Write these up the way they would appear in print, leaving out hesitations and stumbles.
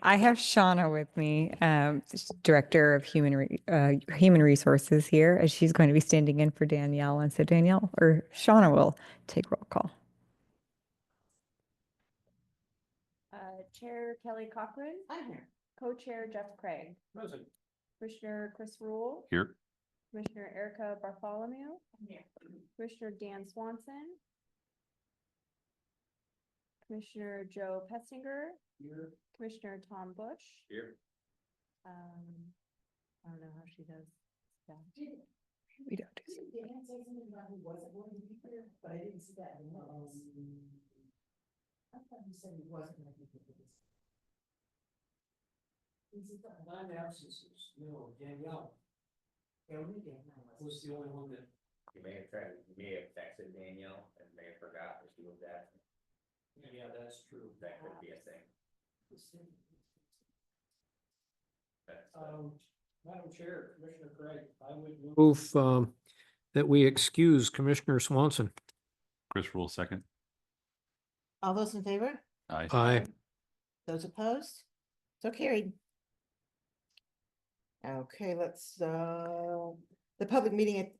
I have Shauna with me, Director of Human Resources here, as she's going to be standing in for Danielle. And so Danielle or Shauna will take roll call. Chair Kelly Cochran. I'm here. Co-chair Jeff Craig. Present. Commissioner Chris Rule. Here. Commissioner Erica Bartholomew. Here. Commissioner Dan Swanson. Commissioner Joe Pestinger. Here. Commissioner Tom Bush. Here. I don't know how she does that. We don't do Did Dan say something about who wasn't going to be here? But I didn't see that in the notes. I thought he said he wasn't going to be here. Non-absences, no, Danielle. Yeah, we Danielle was the only one that. You may have texted Danielle and may have forgot that she was absent. Yeah, that's true. That could be a thing. That's, Madam Chair, Commissioner Craig, I would move that we excuse Commissioner Swanson. Chris Rule second. All those in favor? Aye. Aye. Those opposed? So carried. Okay, let's, the public may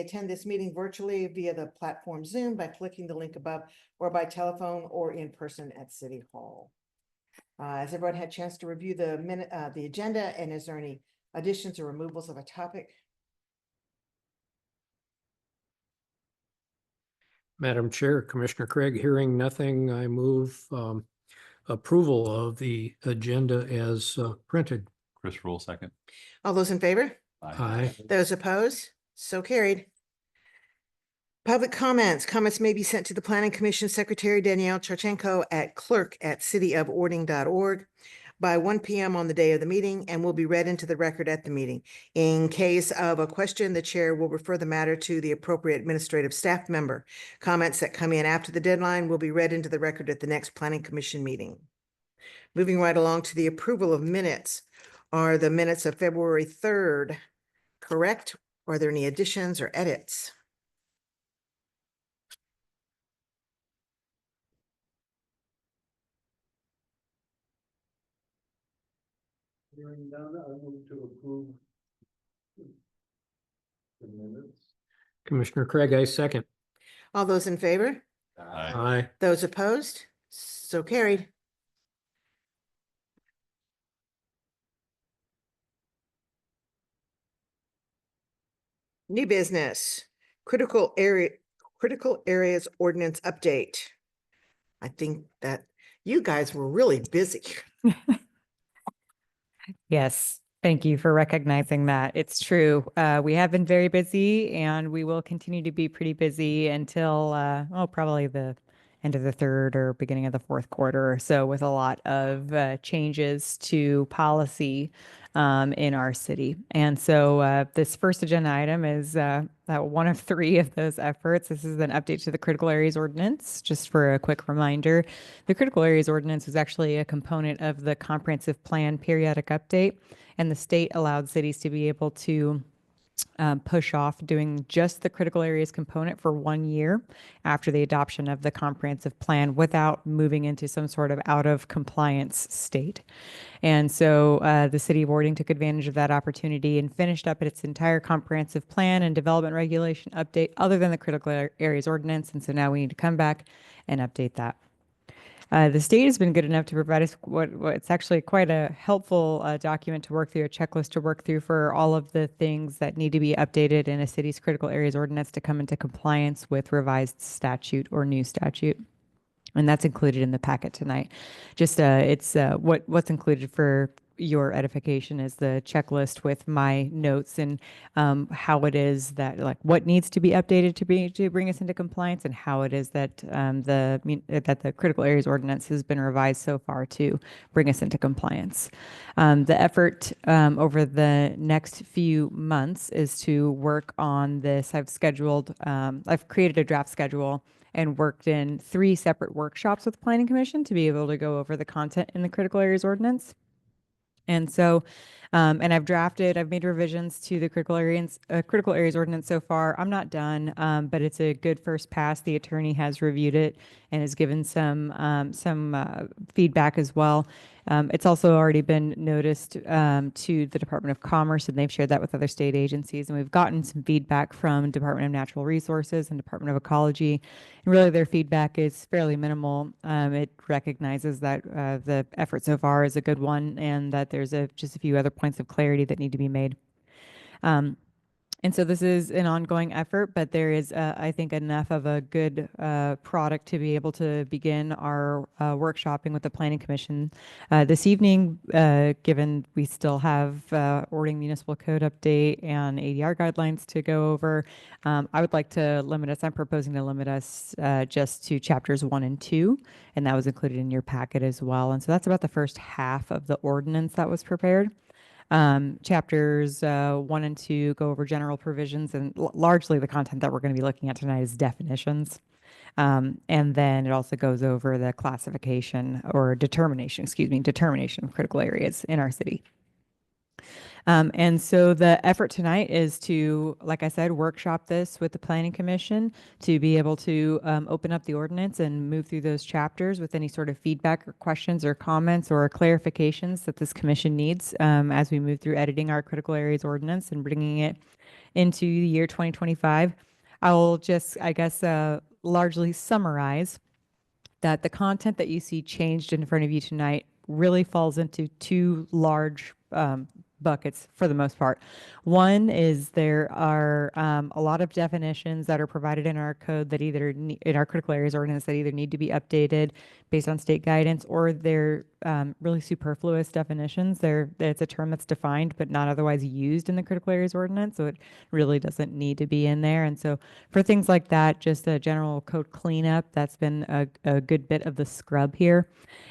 attend this meeting virtually via the platform Zoom by clicking the link above or by telephone or in person at City Hall. Has everyone had a chance to review the agenda, and is there any additions or removals of a topic? Madam Chair, Commissioner Craig, hearing nothing, I move approval of the agenda as printed. Chris Rule second. All those in favor? Aye. Those opposed? So carried. Public comments. Comments may be sent to the Planning Commission Secretary Danielle Charchenko at clerk@cityofording.org by 1 p.m. on the day of the meeting and will be read into the record at the meeting. In case of a question, the chair will refer the matter to the appropriate administrative staff member. Comments that come in after the deadline will be read into the record at the next Planning Commission meeting. Moving right along to the approval of minutes. Are the minutes of February 3rd correct? Are there any additions or edits? Hearing none, I move to approve the minutes. Commissioner Craig, I second. All those in favor? Aye. Aye. Those opposed? So carried. New business, critical areas ordinance update. I think that you guys were really busy. Yes, thank you for recognizing that. It's true. We have been very busy and we will continue to be pretty busy until, probably the end of the third or beginning of the fourth quarter or so, with a lot of changes to policy in our city. And so this first agenda item is one of three of those efforts. This is an update to the Critical Areas Ordinance. Just for a quick reminder, the Critical Areas Ordinance is actually a component of the Comprehensive Plan periodic update, and the state allowed cities to be able to push off doing just the critical areas component for 1 year after the adoption of the comprehensive plan without moving into some sort of out of compliance state. And so the city of Ording took advantage of that opportunity and finished up its entire comprehensive plan and development regulation update other than the critical areas ordinance. And so now we need to come back and update that. The state has been good enough to provide us what's actually quite a helpful document to work through, a checklist to work through for all of the things that need to be updated in a city's critical areas ordinance to come into compliance with revised statute or new statute. And that's included in the packet tonight. Just what's included for your edification is the checklist with my notes and how it is that, like, what needs to be updated to bring us into compliance, and how it is that the critical areas ordinance has been revised so far to bring us into compliance. The effort over the next few months is to work on this. I've created a draft schedule and worked in 3 separate workshops with Planning Commission to be able to go over the content in the critical areas ordinance. And so, and I've made revisions to the critical areas ordinance so far. I'm not done, but it's a good first pass. The attorney has reviewed it and has given some feedback as well. It's also already been noticed to the Department of Commerce, and they've shared that with other state agencies. And we've gotten some feedback from Department of Natural Resources and Department of Ecology. And really, their feedback is fairly minimal. It recognizes that the effort so far is a good one, and that there's just a few other points of clarity that need to be made. And so this is an ongoing effort, but there is, I think, enough of a good product to be able to begin our workshopping with the Planning Commission this evening, given we still have Ording Municipal Code update and ADR guidelines to go over. I would like to limit us, I'm proposing to limit us just to chapters 1 and 2, and that was included in your packet as well. And so that's about the first half of the ordinance that was prepared. Chapters 1 and 2 go over general provisions, and largely the content that we're going to be looking at tonight is definitions. And then it also goes over the classification or determination of critical areas in our city. And so the effort tonight is to, like I said, workshop this with the Planning Commission to be able to open up the ordinance and move through those chapters with any sort of feedback or questions or comments or clarifications that this commission needs as we move through editing our critical areas ordinance and bringing it into the year 2025. I will just, I guess, largely summarize that the content that you see changed in front of you tonight really falls into two large buckets for the most part. One is there are a lot of definitions that are provided in our code that either in our critical areas ordinance that either need to be updated based on state guidance, or they're really superfluous definitions. It's a term that's defined but not otherwise used in the critical areas ordinance, so it really doesn't need to be in there. And so for things like that, just a general code cleanup, that's been a good bit of the scrub here.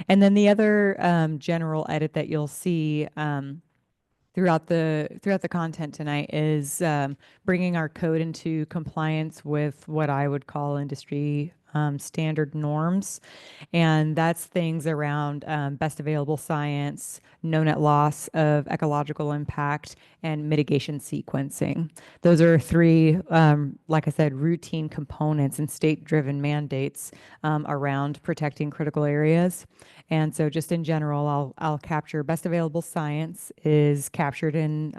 And then the other general edit that you'll see throughout the content tonight is bringing our code into compliance with what I would call industry standard norms. And that's things around best available science, no net loss of ecological impact, and mitigation sequencing. Those are three, like I said, routine components and state-driven mandates around protecting critical areas. And so just in general, I'll capture best available science is captured in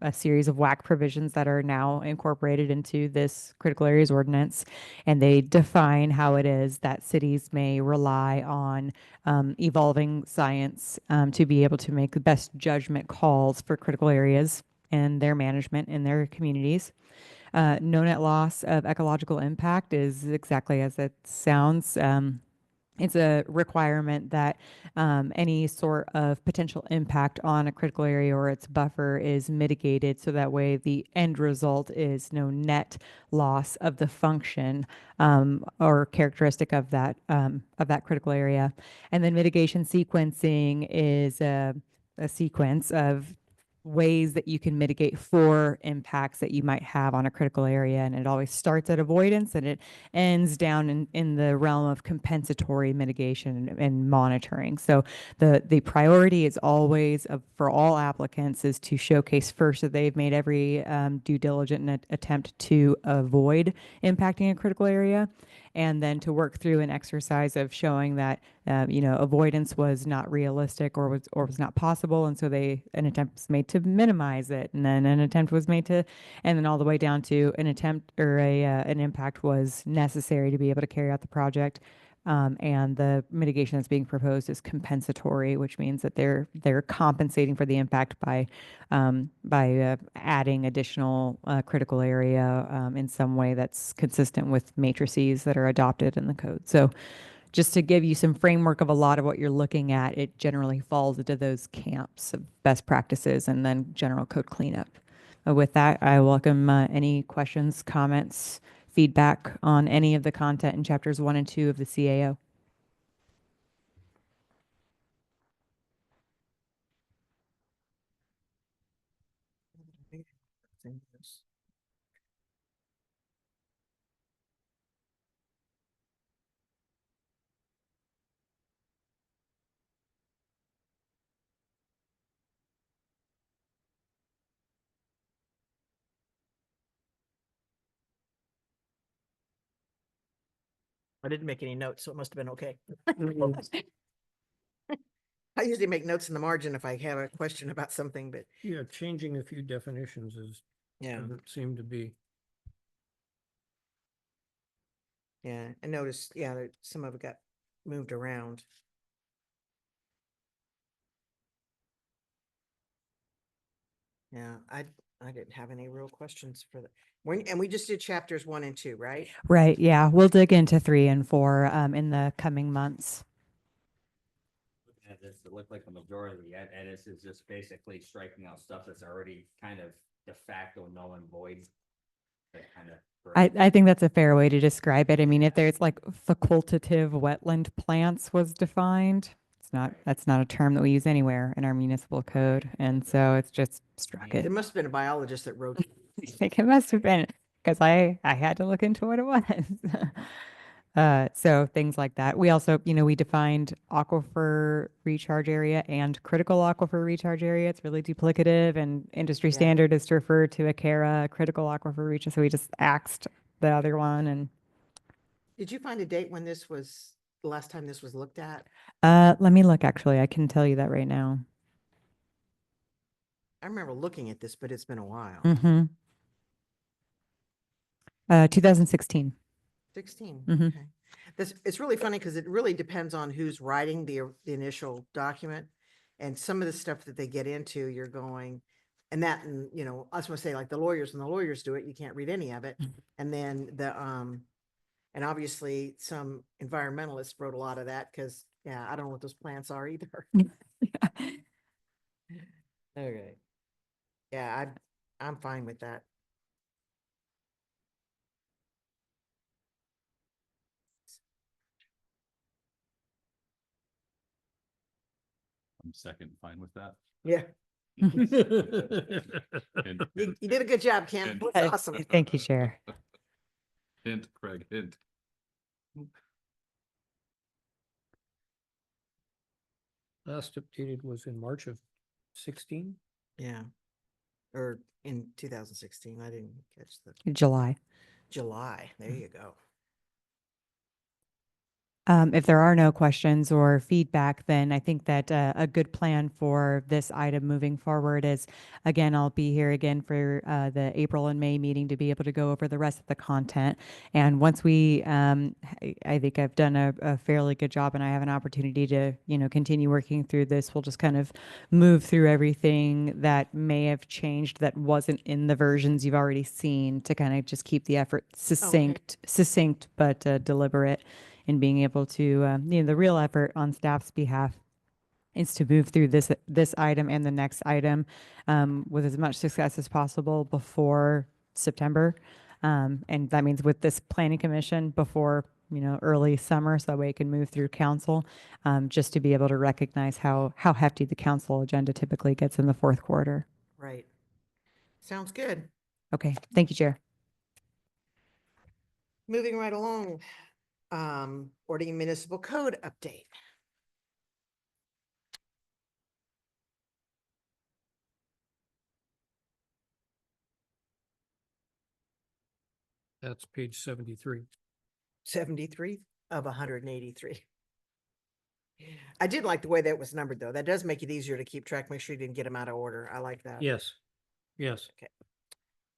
a series of WAC provisions that are now incorporated into this critical areas ordinance. And they define how it is that cities may rely on evolving science to be able to make the best judgment calls for critical areas and their management in their communities. No net loss of ecological impact is exactly as it sounds. It's a requirement that any sort of potential impact on a critical area or its buffer is mitigated, so that way the end result is no net loss of the function or characteristic of that critical area. And then mitigation sequencing is a sequence of ways that you can mitigate for impacts that you might have on a critical area. And it always starts at avoidance and it ends down in the realm of compensatory mitigation and monitoring. So the priority is always for all applicants is to showcase first that they've made every due diligent attempt to avoid impacting a critical area, and then to work through an exercise of showing that avoidance was not realistic or was not possible, and so an attempt was made to minimize it, and then an attempt was made to, and then all the way down to an attempt or an impact was necessary to be able to carry out the project. And the mitigation that's being proposed is compensatory, which means that they're compensating for the impact by adding additional critical area in some way that's consistent with matrices that are adopted in the code. So just to give you some framework of a lot of what you're looking at, it generally falls into those camps of best practices and then general code cleanup. With that, I welcome any questions, comments, feedback on any of the content in chapters 1 and 2 of the CAO. I didn't make any notes, so it must have been okay. Mm, I usually make notes in the margin if I have a question about something, but Yeah, changing a few definitions yeah, doesn't seem to be. yeah. I noticed, yeah, that some of it got moved around. Yeah, I didn't have any real questions for that. And we just did chapters 1 and 2, right? Right. Yeah. We'll dig into 3 and 4 in the coming months. Looking at this, it looked like the majority of the edits is just basically striking out stuff that's already kind of de facto null and void. That kind of. I think that's a fair way to describe it. I mean, if there's like facultative wetland plants was defined, that's not a term that we use anywhere in our municipal code. And so it's just struck it. There must have been a biologist that wrote. I think it must have been because I had to look into what it was. So things like that. We also, we defined aquifer recharge area and critical aquifer recharge area. It's really duplicative, and industry Yeah. standard is to refer to a CARA, critical aquifer recharge. So we just axed the other one. And Did you find a date when the last time this was looked at? let me look. Actually, I can tell you that right now. I remember looking at this, but it's been a while. Mm-hmm. 2016. 16. Mhm. Okay. It's really funny because it really depends on who's writing the initial document. And some of the stuff that they get into, you're going, and I was gonna say, like, the lawyers, when the lawyers do it, you can't read any of it. And then and obviously some environmentalists wrote a lot of that because, yeah, I don't know what those plants are either. Okay. Yeah, I'm fine with that. I'm second, fine with that. Yeah, Hint, you did a good job, Ken. And- That's awesome. Thank you, Chair. hint, Craig, hint. Last updated was in March of 16. Yeah. Or in 2016. I didn't catch the July. July. There you go. If there are no questions or feedback, then I think that a good plan for this item moving forward is, again, I'll be here again for the April and May meeting to be able to go over the rest of the content. And once I think I've done a fairly good job, and I have an opportunity to, continue working through this. We'll just kind of move through everything that may have changed that wasn't in the versions you've already seen to kind of just keep the effort succinct but deliberate. And being able to, the real effort on staff's behalf is to move through this item and the next item with as much success as possible before September. And that means with this planning commission before, early summer, so that way it can move through council, just to be able to recognize how hefty the council agenda typically gets in the fourth quarter. Right. Sounds good. Okay, thank you, Chair. Moving right along. Ording municipal code update. That's page 73. 73 of 183. I did like the way that was numbered, though. That does make it easier to keep track. Make sure you didn't get them out of order. I like that. Yes, yes.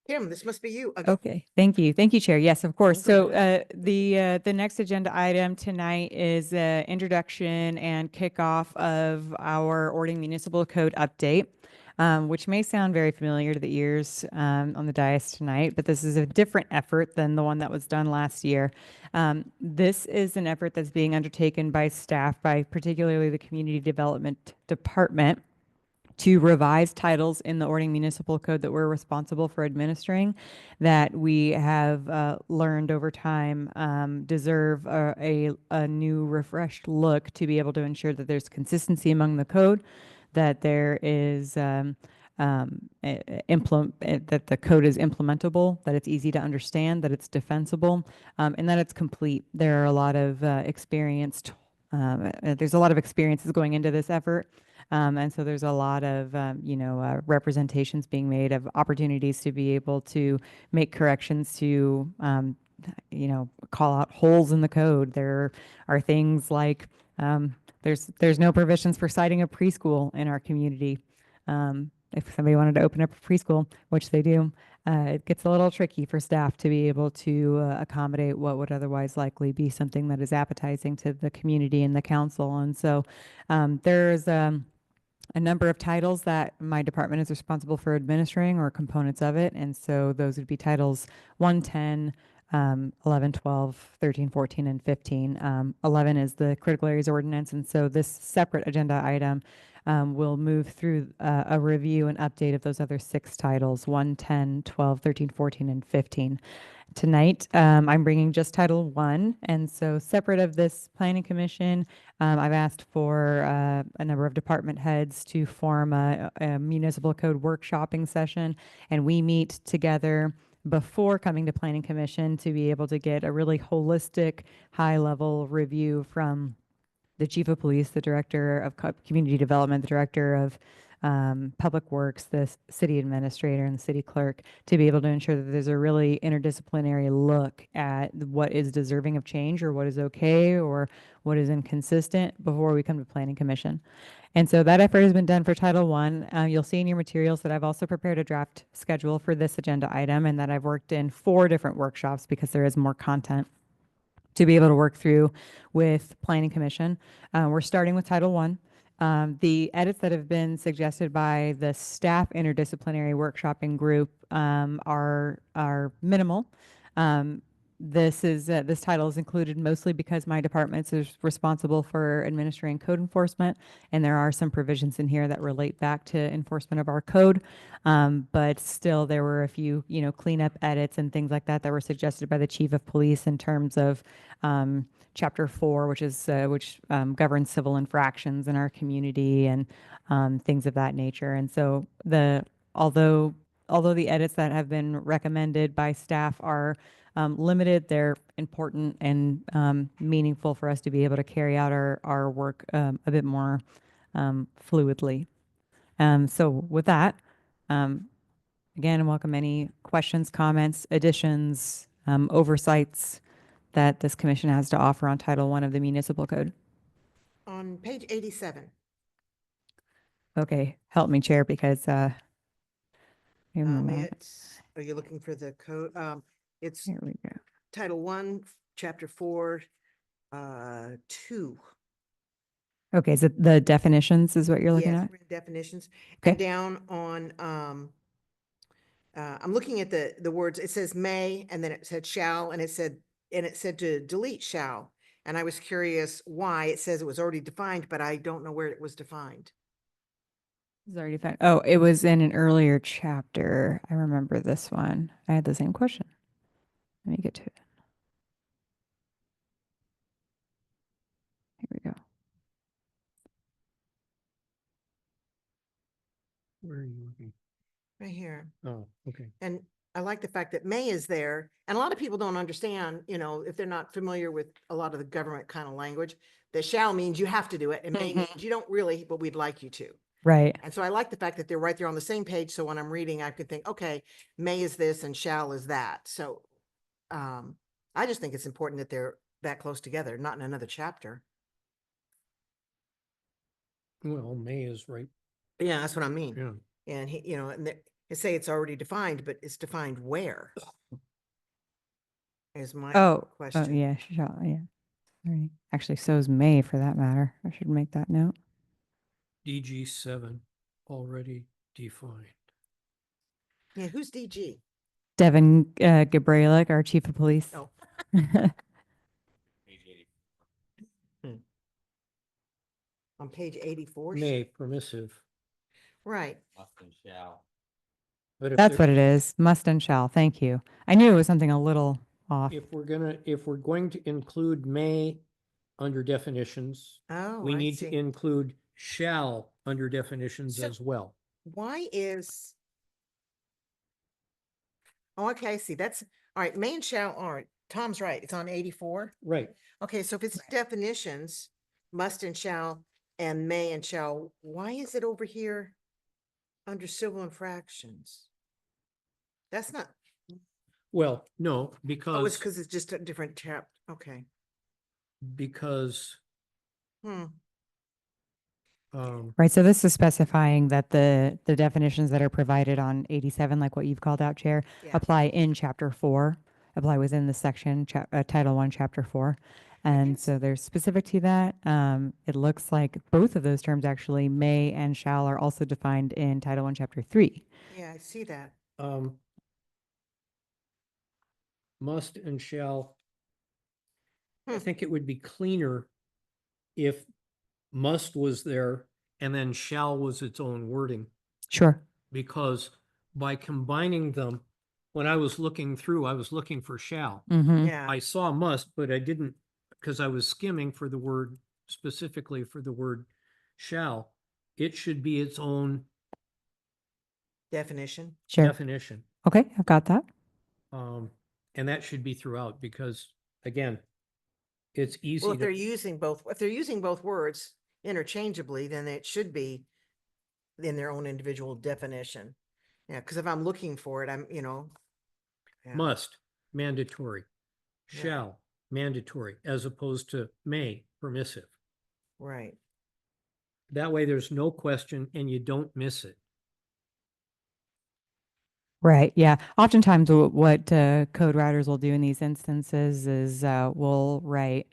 Kim, this must be you. Okay, thank you. Thank you, Chair. Yes, of course. Thank So the next agenda item tonight is introduction and kickoff of our Ording Municipal Code update, which may sound very familiar to the ears on the dais tonight, but this is a different effort than the one that was done last year. This is an effort that's being undertaken by staff, by particularly the Community Development Department, to revise titles in the Ording Municipal Code that we're responsible for administering, that we have learned over time deserve a new refreshed look to be able to ensure that there's consistency among the code, that there is that the code is implementable, that it's easy to understand, that it's defensible, and that it's complete. There are a lot of there's a lot of experiences going into this effort. And so there's a lot of, representations being made of opportunities to be able to make corrections to call out holes in the code. There are things like there's no provisions for citing a preschool in our community. If somebody wanted to open up a preschool, which they do, it gets a little tricky for staff to be able to accommodate what would otherwise likely be something that is appetizing to the community and the council. And so there's a number of titles that my department is responsible for administering or components of it. And so those would be titles 110, 11, 12, 13, 14, and 15. 11 is the critical areas ordinance. And so this separate agenda item will move through a review and update of those other 6 titles, 1, 10, 12, 13, 14, and 15. Tonight, I'm bringing just Title 1, and so separate of this Planning Commission, I've asked for a number of department heads to form a municipal code workshopping session, and we meet together before coming to Planning Commission to be able to get a really holistic, high-level review from the chief of police, the director of community development, the director of public works, the city administrator, and the city clerk to be able to ensure that there's a really interdisciplinary look at what is deserving of change or what is okay or what is inconsistent before we come to Planning Commission. And so that effort has been done for Title I. You'll see in your materials that I've also prepared a draft schedule for this agenda item and that I've worked in 4 different workshops because there is more content to be able to work through with Planning Commission. We're starting with Title I. The edits that have been suggested by the staff interdisciplinary workshopping group are minimal. This title is included mostly because my department is responsible for administering code enforcement, and there are some provisions in here that relate back to enforcement of our code. But still, there were a few, cleanup edits and things like that that were suggested by the chief of police in terms of Chapter 4, which governs civil infractions in our community and things of that nature. And so although the edits that have been recommended by staff are limited, they're important and meaningful for us to be able to carry out our work a bit more fluidly. So with that, again, welcome any questions, comments, additions, oversights that this commission has to offer on Title I of the Municipal Code. On page 87, Okay, help me, Chair, because give me a moment. are you looking for the code? It's Here we go. Title I, Chapter 4, 2. Okay, so the definitions is what you're looking Yes, at? we're in definitions. Okay. And down on, I'm looking at the words, it says may, and then it said shall, and it said to delete shall. And I was curious why it says it was already defined, but I don't know where it was defined. It's already found. Oh, it was in an earlier chapter. I remember this one. I had the same question. Let me get to it. Here we go. Where are you looking? Right here. Oh, okay. And I like the fact that may is there. And a lot of people don't understand, if they're not familiar with a lot of the government kind of language, that shall means you have to do it and may means you don't really, but we'd like you to. Right. And so I like the fact that they're right there on the same page. So when I'm reading, I could think, okay, may is this and shall is that. So I just think it's important that they're that close together, not in another chapter. Well, May is right. Yeah, that's what I mean. Yeah. And and they say it's already defined, but it's defined where? Is my Oh, question. yeah, shall, yeah. Sorry. Actually, so is May for that matter. I should make that note. DG 7 already defined. Yeah, who's DG? Devin Gabralik, our chief of police. Oh. Page 80. On page 84? May, permissive. Right. Must and shall. But if That's there- what it is. Must and shall. Thank you. I knew it was something a little off. If we're going to include may under definitions, Oh, we I need to see. include shall under definitions So- as well. Why is? Oh, okay, I see. That's, all right, may and shall, all right, Tom's right. It's on 84. Right. Okay, so if it's definitions, must and shall, and may and shall, why is it over here under civil infractions? That's not, Well, no, Oh, it's because, because it's just a different chap. Okay. because, Hmm. um, Right, so this is specifying that the definitions that are provided on 87, like what you've called out, Chair, Yeah. apply in Chapter 4, apply within the section, Title 1, Chapter 4. And guess- so they're specific to that. It looks like both of those terms actually, may and shall, are also defined in Title 1, Chapter 3. Yeah, I see that. um, must and shall. I Hmm. think it would be cleaner if must was there and then shall was its own wording, Sure. because by combining them, when I was looking through, I was looking for shall. Mm-hmm. Yeah, I saw must, but I didn't, because I was skimming for the word, specifically for the word shall. It should be its own definition. Sure. definition. Okay, I've got that. And that should be throughout because, again, it's Well, easy if they're to, using both words interchangeably, then it should be in their own individual definition. Yeah, because if I'm looking for it, I'm, yeah. must, mandatory, Yeah. shall, mandatory, as opposed to may, permissive. Right. That way there's no question and you don't miss it. Right. Yeah. Oftentimes, what code writers will do in these instances is we'll write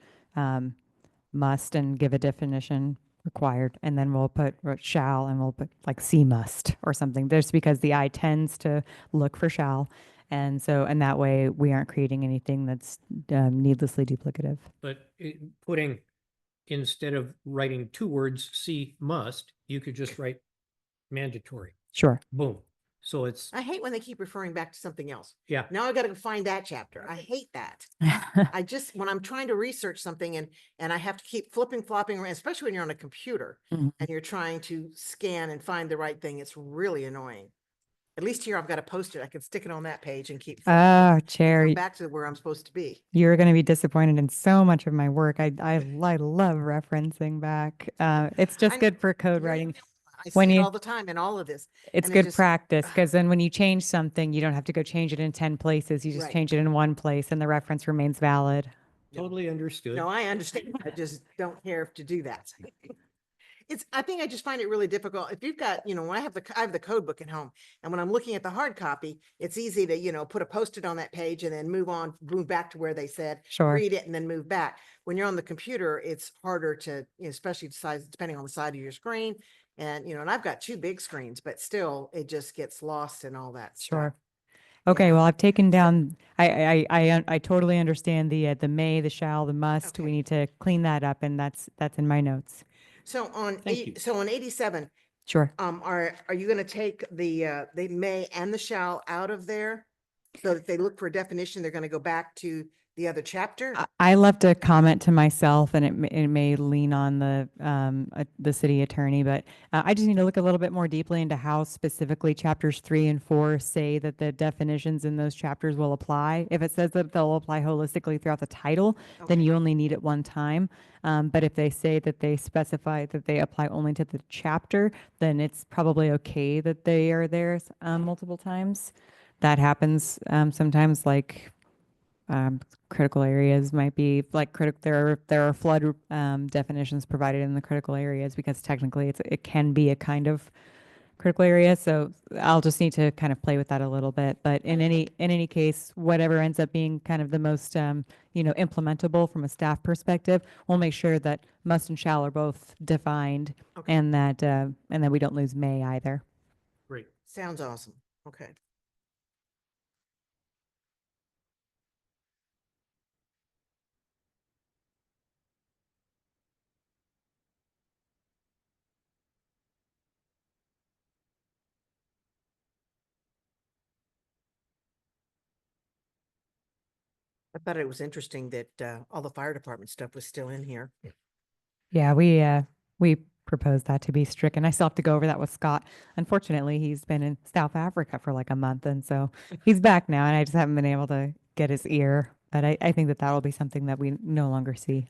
must and give a definition required, and then we'll put shall and we'll put like see must or something. Just because the eye tends to look for shall, and so and that way we aren't creating anything that's needlessly duplicative. But putting, instead of writing two words, see must, you could just write mandatory, Sure. boom. So it's, I hate when they keep referring back to something else. yeah, Now I gotta go find that chapter. I hate that. I just, when I'm trying to research something and I have to keep flopping around, especially when you're on a computer Mhm. and you're trying to scan and find the right thing, it's really annoying. At least here I've got a post-it. I can stick it on that page and keep Oh, Chair, come back to where I'm supposed to be. you're going to be disappointed in so much of my work. I love referencing back. It's I just know. good for code You're- writing. I When see it you- all the time in all of this. It's and it good just- practice because then when you change something, you don't have to go change it in 10 places. You just Right. change it in one place and the reference remains valid. totally understood. No, I understand. I just don't care to do that. I think I just find it really difficult. If you've got, when I have the code book at home and when I'm looking at the hard copy, it's easy to, put a post-it on that page and then move back to where they said, Sure. read it and then move back. When you're on the computer, it's harder to, especially depending on the side of your screen. And I've got two big screens, but still it just gets lost in all that stuff. Sure. Okay, Yeah. well, I've taken down, I totally understand the may, the shall, the must. We Okay. need to clean that up and that's in my notes. So on Thank you. so on 87, Sure. are you gonna take the may and the shall out of there? So that they look for a definition, they're gonna go back to the other chapter? I left a comment to myself, and it may lean on the city attorney, but I just need to look a little bit more deeply into how specifically chapters 3 and 4 say that the definitions in those chapters will apply. If it says that they'll apply holistically throughout the title, then Okay. you only need it one time. But if they say that they specify that they apply only to the chapter, then it's probably okay that they are there multiple times. That happens sometimes, like critical areas might be like there are flood definitions provided in the critical areas because technically it can be a kind of critical area. So I'll just need to kind of play with that a little bit. But in any case, whatever ends up being kind of the most implementable from a staff perspective, we'll make sure that must and shall are both defined, Okay. and that we don't lose may either. Great. Sounds awesome. Okay. I thought it was interesting that all the fire department stuff was still in here. Yeah, we proposed that to be stricken. I still have to go over that with Scott. Unfortunately, he's been in South Africa for like a month, and so he's back now, and I just haven't been able to get his ear. But I think that will be something that we no longer see.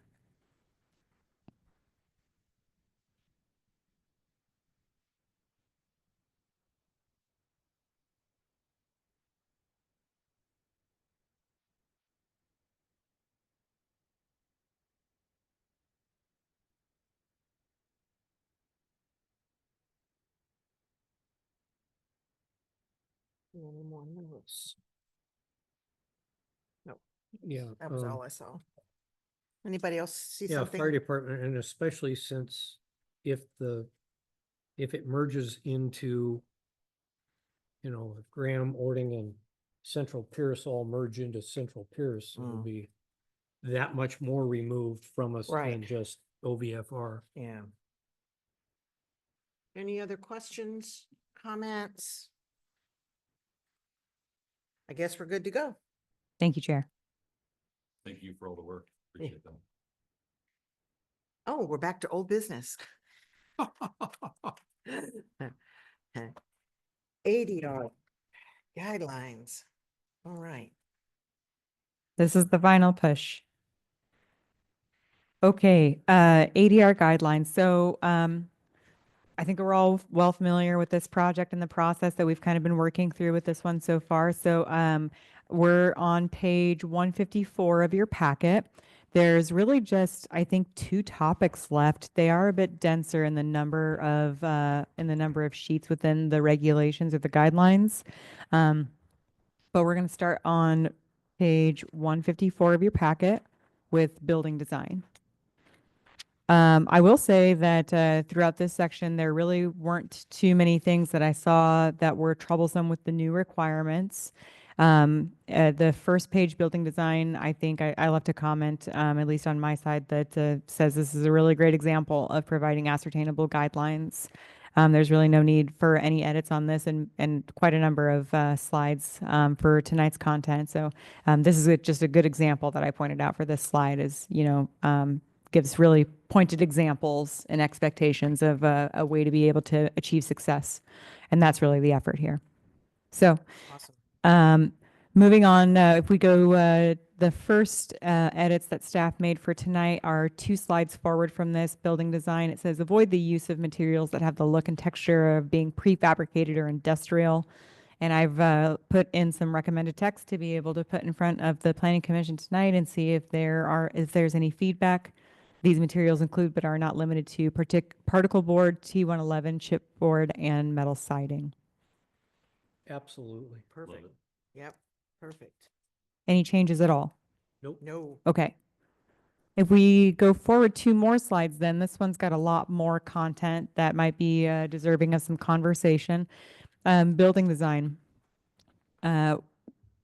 Any more notes? Yeah. That was all I saw. Anybody else see Yeah, something? fire department, and especially since if it merges into, if Graham, Ording and Central Pierce all merge into Central Pierce, it'll Mm. be that much more removed from us Right. than just OVFR. Yeah. Any other questions, comments? I guess we're good to go. Thank you, Chair. Thank you for all the work. Appreciate that. Oh, we're back to old business. ADR guidelines. All right. This is the final push. Okay, ADR guidelines. So I think we're all well familiar with this project and the process that we've kind of been working through with this one so far. So we're on page 154 of your packet. There's really just, I think, 2 topics left. They are a bit denser in the number of sheets within the regulations or the guidelines. But we're going to start on page 154 of your packet with building design. I will say that throughout this section, there really weren't too many things that I saw that were troublesome with the new requirements. The first page building design, I think I left a comment, at least on my side, that says this is a really great example of providing ascertainable guidelines. There's really no need for any edits on this and quite a number of slides for tonight's content. So this is just a good example that I pointed out for this slide is, gives really pointed examples and expectations of a way to be able to achieve success. And that's really the effort here. So Awesome. moving on, if we go, the first edits that staff made for tonight are 2 slides forward from this building design. It says avoid the use of materials that have the look and texture of being prefabricated or industrial. And I've put in some recommended text to be able to put in front of the Planning Commission tonight and see if there's any feedback. These materials include but are not limited to particle board, T111, chipboard, and metal siding. Absolutely. Perfect. it. Yep, perfect. Any changes at all? Nope. No. Okay. If we go forward 2 more slides, then this one's got a lot more content that might be deserving of some conversation. Building design.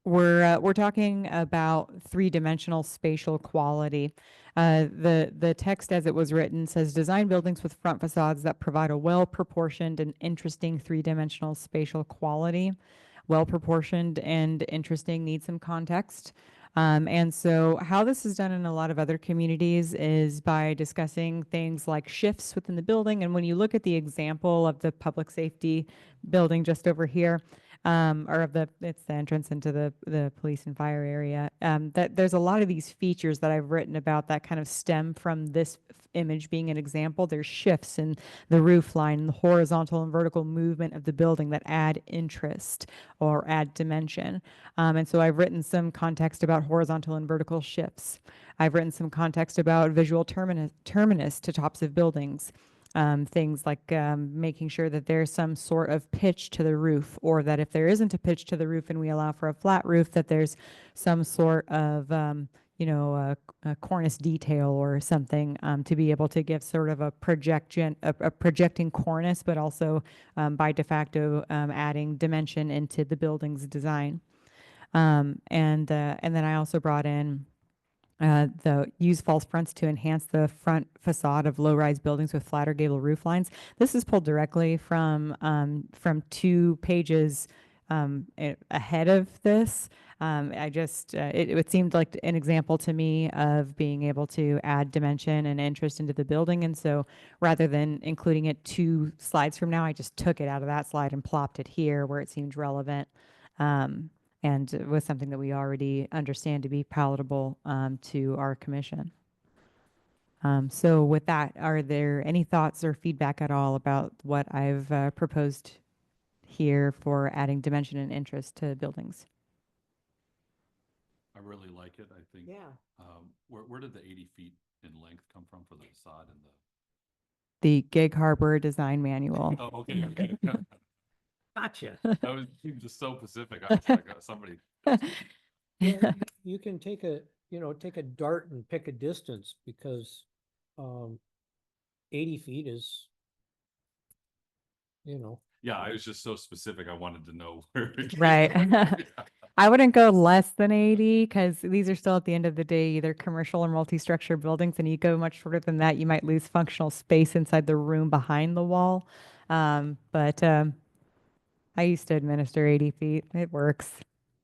We're talking about 3-dimensional spatial quality. The text as it was written says design buildings with front facades that provide a well-proportioned and interesting 3-dimensional spatial quality. Well-proportioned and interesting needs some context. And so how this is done in a lot of other communities is by discussing things like shifts within the building. And when you look at the example of the public safety building just over here, it's the entrance into the police and fire area. That there's a lot of these features that I've written about that kind of stem from this image being an example. There's shifts in the roof line and the horizontal and vertical movement of the building that add interest or add dimension. And so I've written some context about horizontal and vertical shifts. I've written some context about visual terminus to tops of buildings. Things like making sure that there's some sort of pitch to the roof, or that if there isn't a pitch to the roof and we allow for a flat roof, that there's some sort of, a cornice detail or something to be able to give sort of a projecting cornice, but also by de facto adding dimension into the building's design. And then I also brought in the use false fronts to enhance the front facade of low-rise buildings with flatter gable roof lines. This is pulled directly from 2 pages ahead of this. It seemed like an example to me of being able to add dimension and interest into the building. And so rather than including it 2 slides from now, I just took it out of that slide and plopped it here where it seemed relevant. And was something that we already understand to be palatable to our commission. So with that, are there any thoughts or feedback at all about what I've proposed here for adding dimension and interest to buildings? I really like it. I think, Yeah. where did the 80 feet in length come from for the facade and The Gig Harbor Design Manual. Oh, okay. Gotcha. That was, he was just so specific. I was like, somebody. You can take a, take a dart and pick a distance because, 80 feet is, Yeah, I was just so specific. I wanted to know where. it came Right. from. Yeah. I wouldn't go less than 80 because these are still at the end of the day either commercial or multi-structure buildings, and you go much shorter than that, you might lose functional space inside the room behind the wall. But I used to administer 80 feet. It works.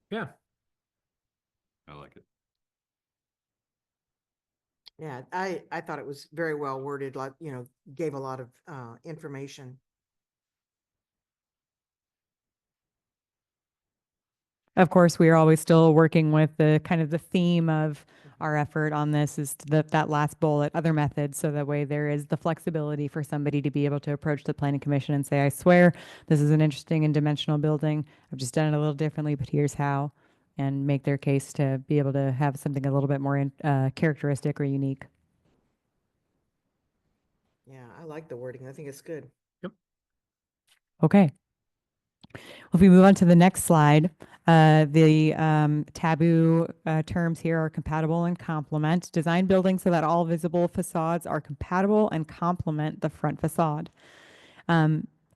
Yeah. I like it. Yeah, I thought it was very well worded, like, gave a lot of information. Of course, we are always still working with the kind of the theme of our effort on this is that last bullet, other methods. So that way there is the flexibility for somebody to be able to approach the planning commission and say, I swear, this is an interesting and dimensional building. I've just done it a little differently, but here's how, and make their case to be able to have something a little bit more characteristic or unique. Yeah, I like the wording. I think it's good. Okay. If we move on to the next slide, the taboo terms here are compatible and complement. Design buildings so that all visible facades are compatible and complement the front facade.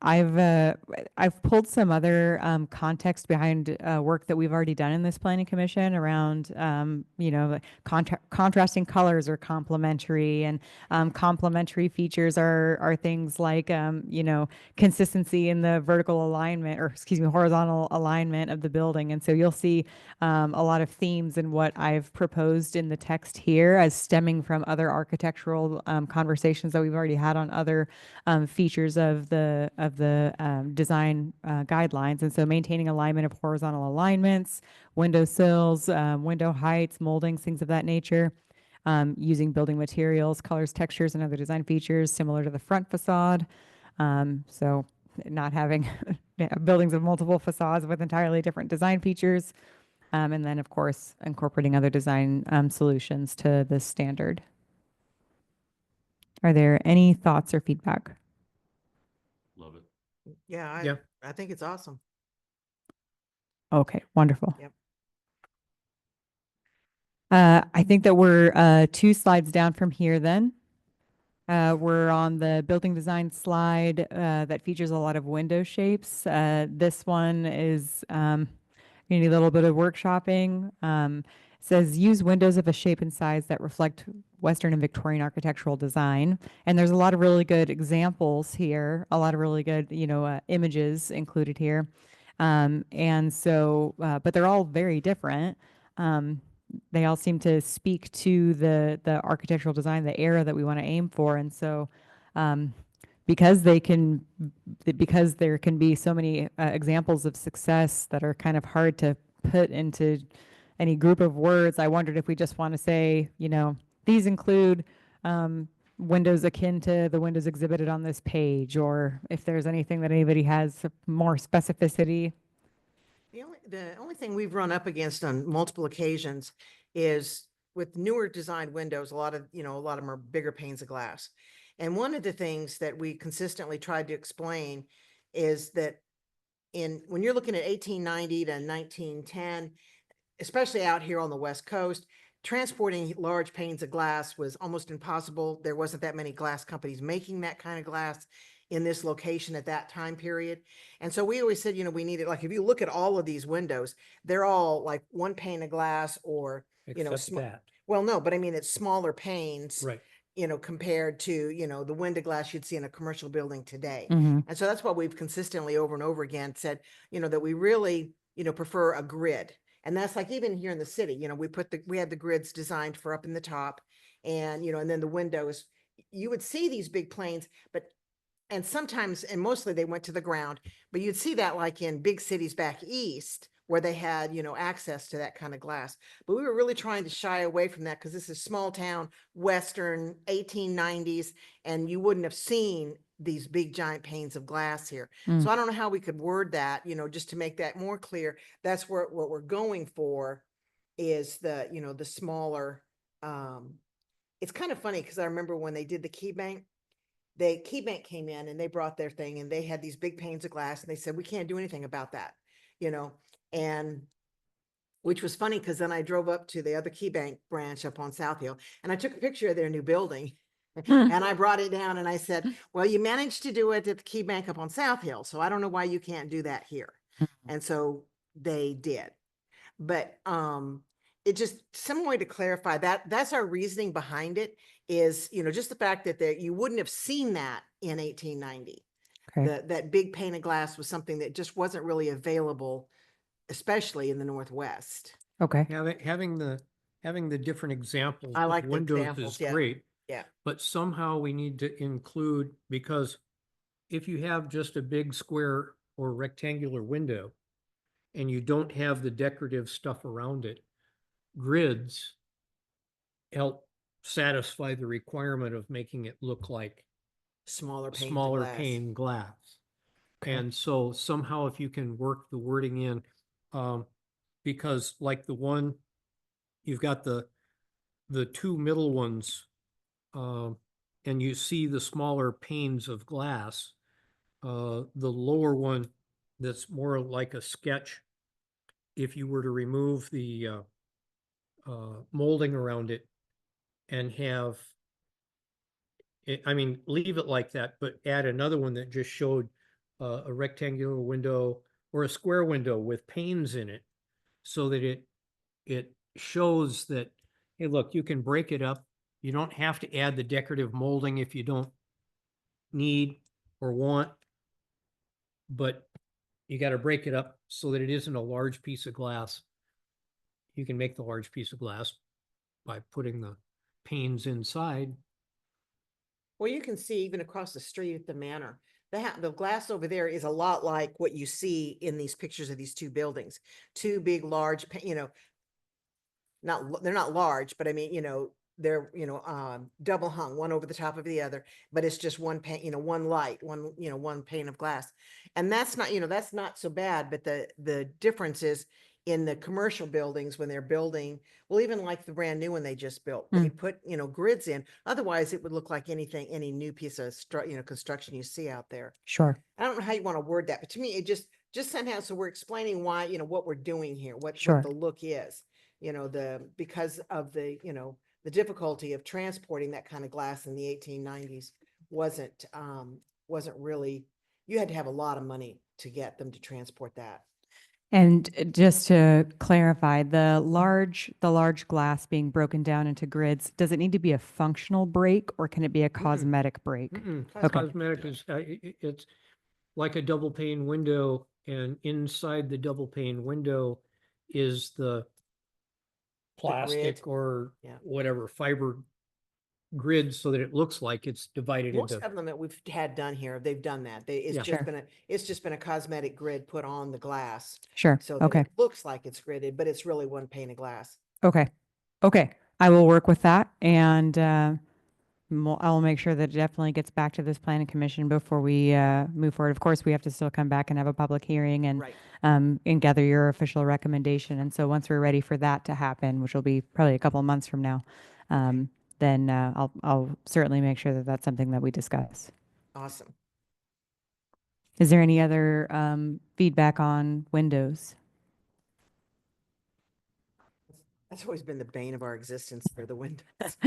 I've pulled some other context behind work that we've already done in this planning commission around contrasting colors are complementary, and complementary features are things like consistency in the vertical alignment, or excuse me, horizontal alignment of the building. And so you'll see a lot of themes in what I've proposed in the text here as stemming from other architectural conversations that we've already had on other features of the design guidelines. And so maintaining alignment of horizontal alignments, window sills, window heights, moldings, things of that nature. Using building materials, colors, textures, and other design features similar to the front facade. So not having buildings of multiple facades with entirely different design features. And then, of course, incorporating other design solutions to this standard. Are there any thoughts or feedback? Love it. Yeah, Yeah. I think it's awesome. Okay, wonderful. Yep. I think that we're 2 slides down from here then. We're on the building design slide that features a lot of window shapes. This one is you need a little bit of workshopping. Says use windows of a shape and size that reflect Western and Victorian architectural design. And there's a lot of really good examples here, a lot of really good, images included here. And so, but they're all very different. They all seem to speak to the architectural design, the era that we want to aim for. And so, because there can be so many examples of success that are kind of hard to put into any group of words, I wondered if we just want to say, these include windows akin to the windows exhibited on this page, or if there's anything that anybody has more specificity. The only thing we've run up against on multiple occasions is with newer designed windows, a lot of them are bigger panes of glass. And one of the things that we consistently tried to explain is that when you're looking at 1890 to 1910, especially out here on the West Coast, transporting large panes of glass was almost impossible. There wasn't that many glass companies making that kind of glass in this location at that time period. And so we always said, we needed, like, if you look at all of these windows, they're all like one pane of glass or, Except that. well, no, but I mean, it's smaller panes, Right. compared to, the window glass you'd see in a commercial building today. Mhm. And so that's why we've consistently over and over again said, that we really, prefer a grid. And that's like even here in the city, we had the grids designed for up in the top and, and then the windows, you would see these big planes, and sometimes, and mostly they went to the ground, but you'd see that like in big cities back east where they had, access to that kind of glass. But we were really trying to shy away from that because this is small town, Western 1890s, and you wouldn't have seen these big giant panes of glass here. Mm. So I don't know how we could word that, just to make that more clear. That's what we're going for is the smaller, it's kind of funny because I remember when they did the Key Bank, KeyBank came in and they brought their thing and they had these big panes of glass and they said, we can't do anything about that, you know, and which was funny because then I drove up to the other KeyBank branch up on South Hill and I took a picture of their new building. And I brought it down and I said, well, you managed to do it at the KeyBank up on South Hill, so I don't know why you can't do that here. And so they did. But it just, some way to clarify that, that's our reasoning behind it is, you know, just the fact that you wouldn't have seen that in 1890. Okay. That big pane of glass was something that just wasn't really available, especially in the Northwest. Okay. Having the different examples I of like the windows examples, is yeah. great. Yeah. But somehow we need to include, because if you have just a big square or rectangular window and you don't have the decorative stuff around it, grids help satisfy the requirement of making it look like Smaller panes of smaller glass. pane glass. Okay. And so somehow if you can work the wording in, because like the one, you've got the two middle ones, and you see the smaller panes of glass. The lower one that's more like a sketch, if you were to remove the molding around it and have it, I mean, leave it like that, but add another one that just showed a rectangular window or a square window with panes in it, so that it shows that, hey, look, you can break it up. You don't have to add the decorative molding if you don't need or want, but you got to break it up so that it isn't a large piece of glass. You can make the large piece of glass by putting the panes inside. Well, you can see even across the street at the manor, the glass over there is a lot like what you see in these pictures of these two buildings. Two big, large, you know, they're not large, but I mean, you know, they're, you know, double hung, one over the top of the other, but it's just one pane, you know, one light, one, you know, one pane of glass. And that's not, you know, that's not so bad, but the difference is in the commercial buildings when they're building, well, even like the brand new one they just built, they put, you know, grids in. Otherwise it would look like anything, any new piece of you know, construction you see out there. Sure. I don't know how you want to word that, but to me, it just somehow, so we're explaining why, you know, what we're doing here, what Sure. the look is, you know, because of the, you know, the difficulty of transporting that kind of glass in the 1890s wasn't really, you had to have a lot of money to get them to transport that. And just to clarify, the large glass being broken down into grids, does it need to be a functional break or can it be a cosmetic break? Okay. Cosmetic is, it's like a double pane window, and inside the double pane window is the plastic or Yeah. whatever fiber grid, so that it looks like it's divided Most into. of them that we've had done here, they've done that. It's Yeah. just Sure. been a cosmetic grid put on the glass. Sure. So that Okay. it looks like it's gridded, but it's really one pane of glass. Okay. Okay. I will work with that and I will make sure that it definitely gets back to this planning commission before we move forward. Of course, we have to still come back and have a public hearing and Right. and gather your official recommendation. And so once we're ready for that to happen, which will be probably a couple of months from now, then I'll certainly make sure that that's something that we discuss. Awesome. Is there any other feedback on windows? That's always been the bane of our existence for the windows.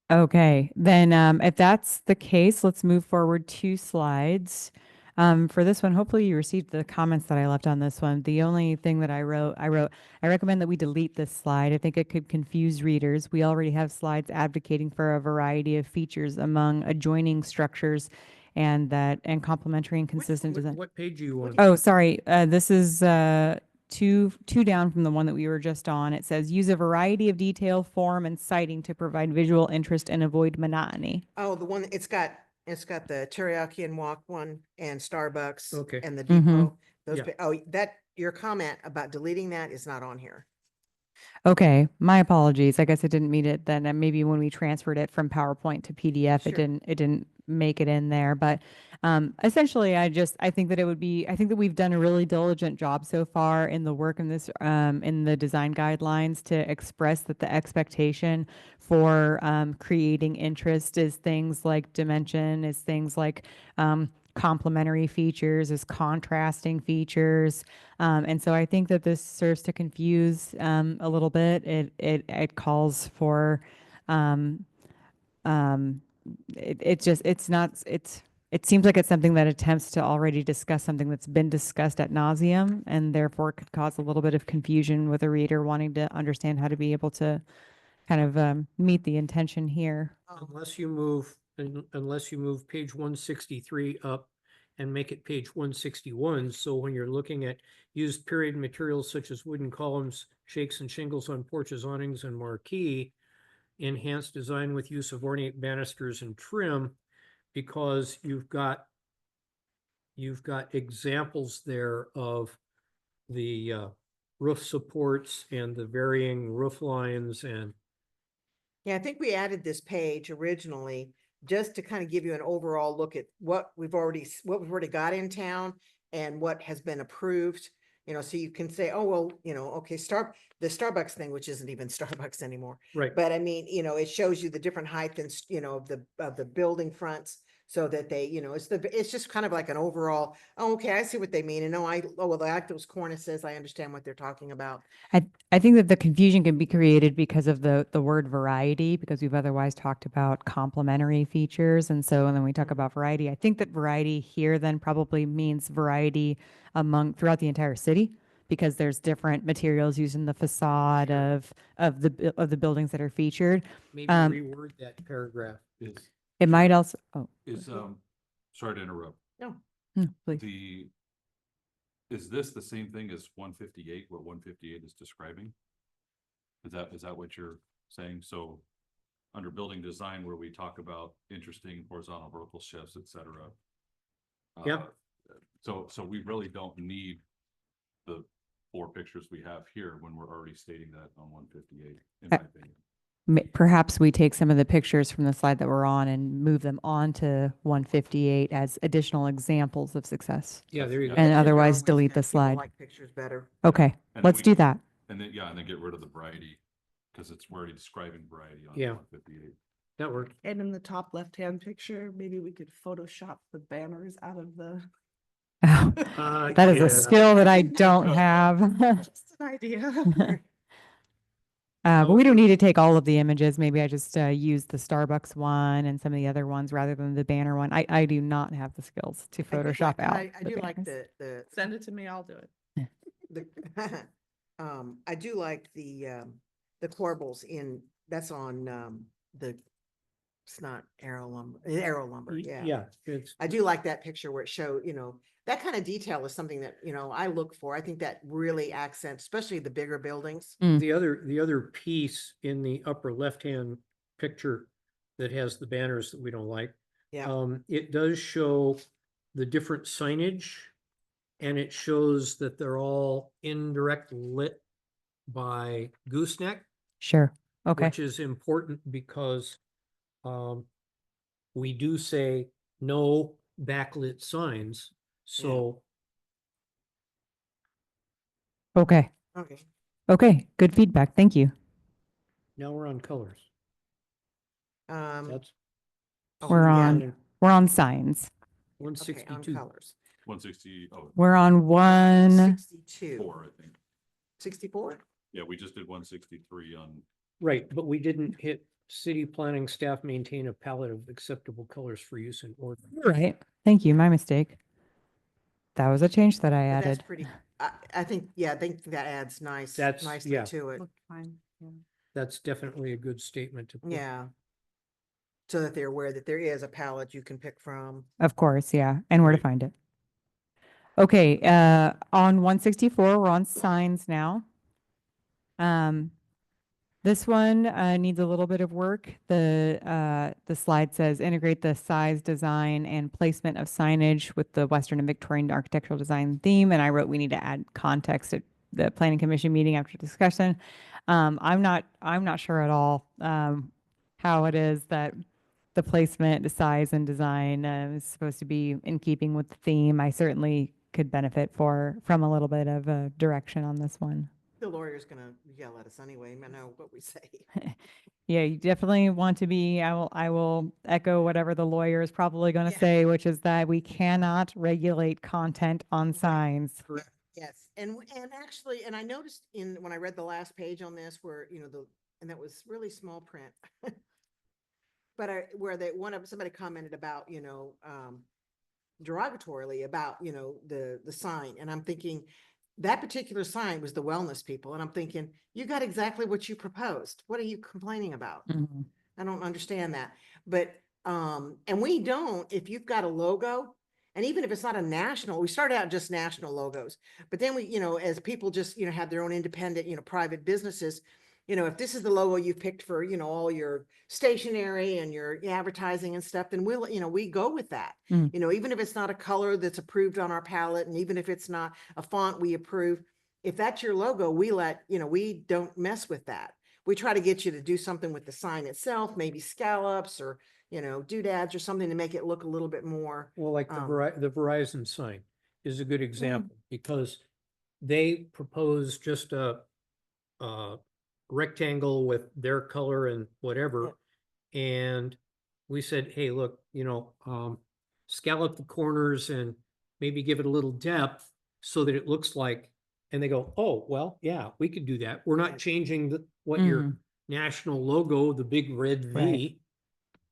Okay, then if that's the case, let's move forward 2 slides. For this one, hopefully you received the comments that I left on this one. The only thing that I wrote, I recommend that we delete this slide. I think it could confuse readers. We already have slides advocating for a variety of features among adjoining structures and complementary and consistent design. What page are you on? Oh, sorry. This is two down from the one that we were just on. It says use a variety of detail, form, and citing to provide visual interest and avoid monotony. Oh, the one, it's got the teriyaki and wok one and Starbucks. Okay. And the Mhm. depot. Those, Yeah. your comment about deleting that is not on here. Okay, my apologies. I guess I didn't mean it then. And maybe when we transferred it from PowerPoint to PDF, Sure. it didn't make it in there. But essentially, I think that I think that we've done a really diligent job so far in the work in this, in the design guidelines to express that the expectation for creating interest is things like dimension, is things like complementary features, is contrasting features. And so I think that this serves to confuse a little bit. It calls for um, um, it just it's not it's it seems like it's something that attempts to already discuss something that's been discussed at nauseum, and therefore could cause a little bit of confusion with a reader wanting to understand how to be able to kind of meet the intention here. Unless you move, unless you move page 163 up and make it page 161, so when you're looking at used period materials such as wooden columns, shakes and shingles on porches, awnings and marquee, enhanced design with use of ornate banisters and trim, because you've got examples there of the roof supports and the varying roof lines and Yeah, I think we added this page originally just to kind of give you an overall look at what we've already got in town and what has been approved. You know, so you can say, oh, well, you know, okay, the Starbucks thing, which isn't even Starbucks anymore. right. But I mean, you know, it shows you the different height and, you know, of the building fronts so that they, you know, it's just kind of like an overall, oh, okay, I see what they mean. And oh, well, I like those cornices. I understand what they're talking about. I think that the confusion can be created because of the word variety, because we've otherwise talked about complementary features. And so, and then we talk about variety. I think that variety here then probably means variety throughout the entire city, because there's different materials used in the facade Sure. of the buildings that are featured. Maybe Um, reword that paragraph. It might also, Is, sorry to interrupt, please. is this the same thing as 158, what 158 is describing? Is that what you're saying? So under building design, where we talk about interesting horizontal vertical shifts, et cetera. Yep. So we really don't need the 4 pictures we have here when we're already stating that on 158, in my opinion. Perhaps we take some of the pictures from the slide that we're on and move them on to 158 as additional examples of success. Yeah, there you go. And Pictures are otherwise always delete good. the People slide. like pictures better. Okay, And then let's we do can- that. And then, and then get rid of the variety, because we're already describing variety on Yeah. 158. That worked. And in the top left-hand picture, maybe we could Photoshop the banners out of the. That is a skill that I don't have. Just an idea. But we don't need to take all of the images. Maybe I just use the Starbucks one and some of the other ones rather than the banner one. I do not have the skills to I do Photoshop like- out. I the do like banners. the Send it to me, I'll do it. the I do like the corbels that's on it's not Arrow Lumber, yeah. Yeah, it's, I do like that picture where it showed, you know, that kind of detail is something that, you know, I look for. I think that really accents, especially the bigger buildings. the other piece in the upper left-hand picture that has the banners that we don't like. Yeah, It does show the different signage, and it shows that they're all indirect lit by gooseneck, Sure. Okay. which is important because we do say no backlit signs. So Okay. okay. Okay. Good feedback. Thank you. now we're on colors. Oh, That's We're yeah, on We're on signs. one okay, on sixty-two. colors. 160, We're on 62, 4, I think. 64? Yeah, we just did 163 on, Right, but we didn't hit city planning staff maintain a palette of acceptable colors for use in ordinance. You're right. Thank you. My mistake. That was a change that I But that's added. pretty, I think, yeah, I think that adds That's- nicely yeah. to it. Look fine, yeah. That's definitely a good statement to put. Yeah. So that they're aware that there is a palette you can pick from. Of course, yeah, and where to Right. find it. Okay, on 164, we're on signs now. This one needs a little bit of work. The slide says integrate the size, design, and placement of signage with the Western and Victorian architectural design theme, and I wrote we need to add context at the Planning Commission meeting after discussion. I'm not sure at all, how it is that the placement, the size and design, is supposed to be in keeping with the theme. I certainly could benefit from a little bit of a direction on this one. The lawyer's gonna yell at us anyway, I know what we say. Yeah, you definitely want to be, I will echo whatever the lawyer is probably going to Yeah. say, which is that we cannot regulate content on signs. Yes, and actually, and I noticed when I read the last page on this where, and that was really small print. But where somebody commented about, derogatorily about, the sign, and I'm thinking, that particular sign was the wellness people, and I'm thinking, you got exactly what you proposed. What are you complaining about? Mhm. I don't understand that. But, and we don't, if you've got a logo, and even if it's not a national, we started out just national logos, but then we, as people just, have their own independent, private businesses, if this is the logo you picked for, all your stationery and your advertising and stuff, then we go with that. Mm. Even if it's not a color that's approved on our palette, and even if it's not a font we approve, if that's your logo, we don't mess with that. We try to get you to do something with the sign itself, maybe scallops or, doodads or something to make it look a little bit more. Well, like the Verizon sign is a good example because they proposed just a rectangle with their color and whatever. And we said, hey, look, scallop the corners and maybe give it a little depth so that it looks like, and they go, oh, well, yeah, we could do that. We're not Right. changing what your Mhm. national logo, the big red V.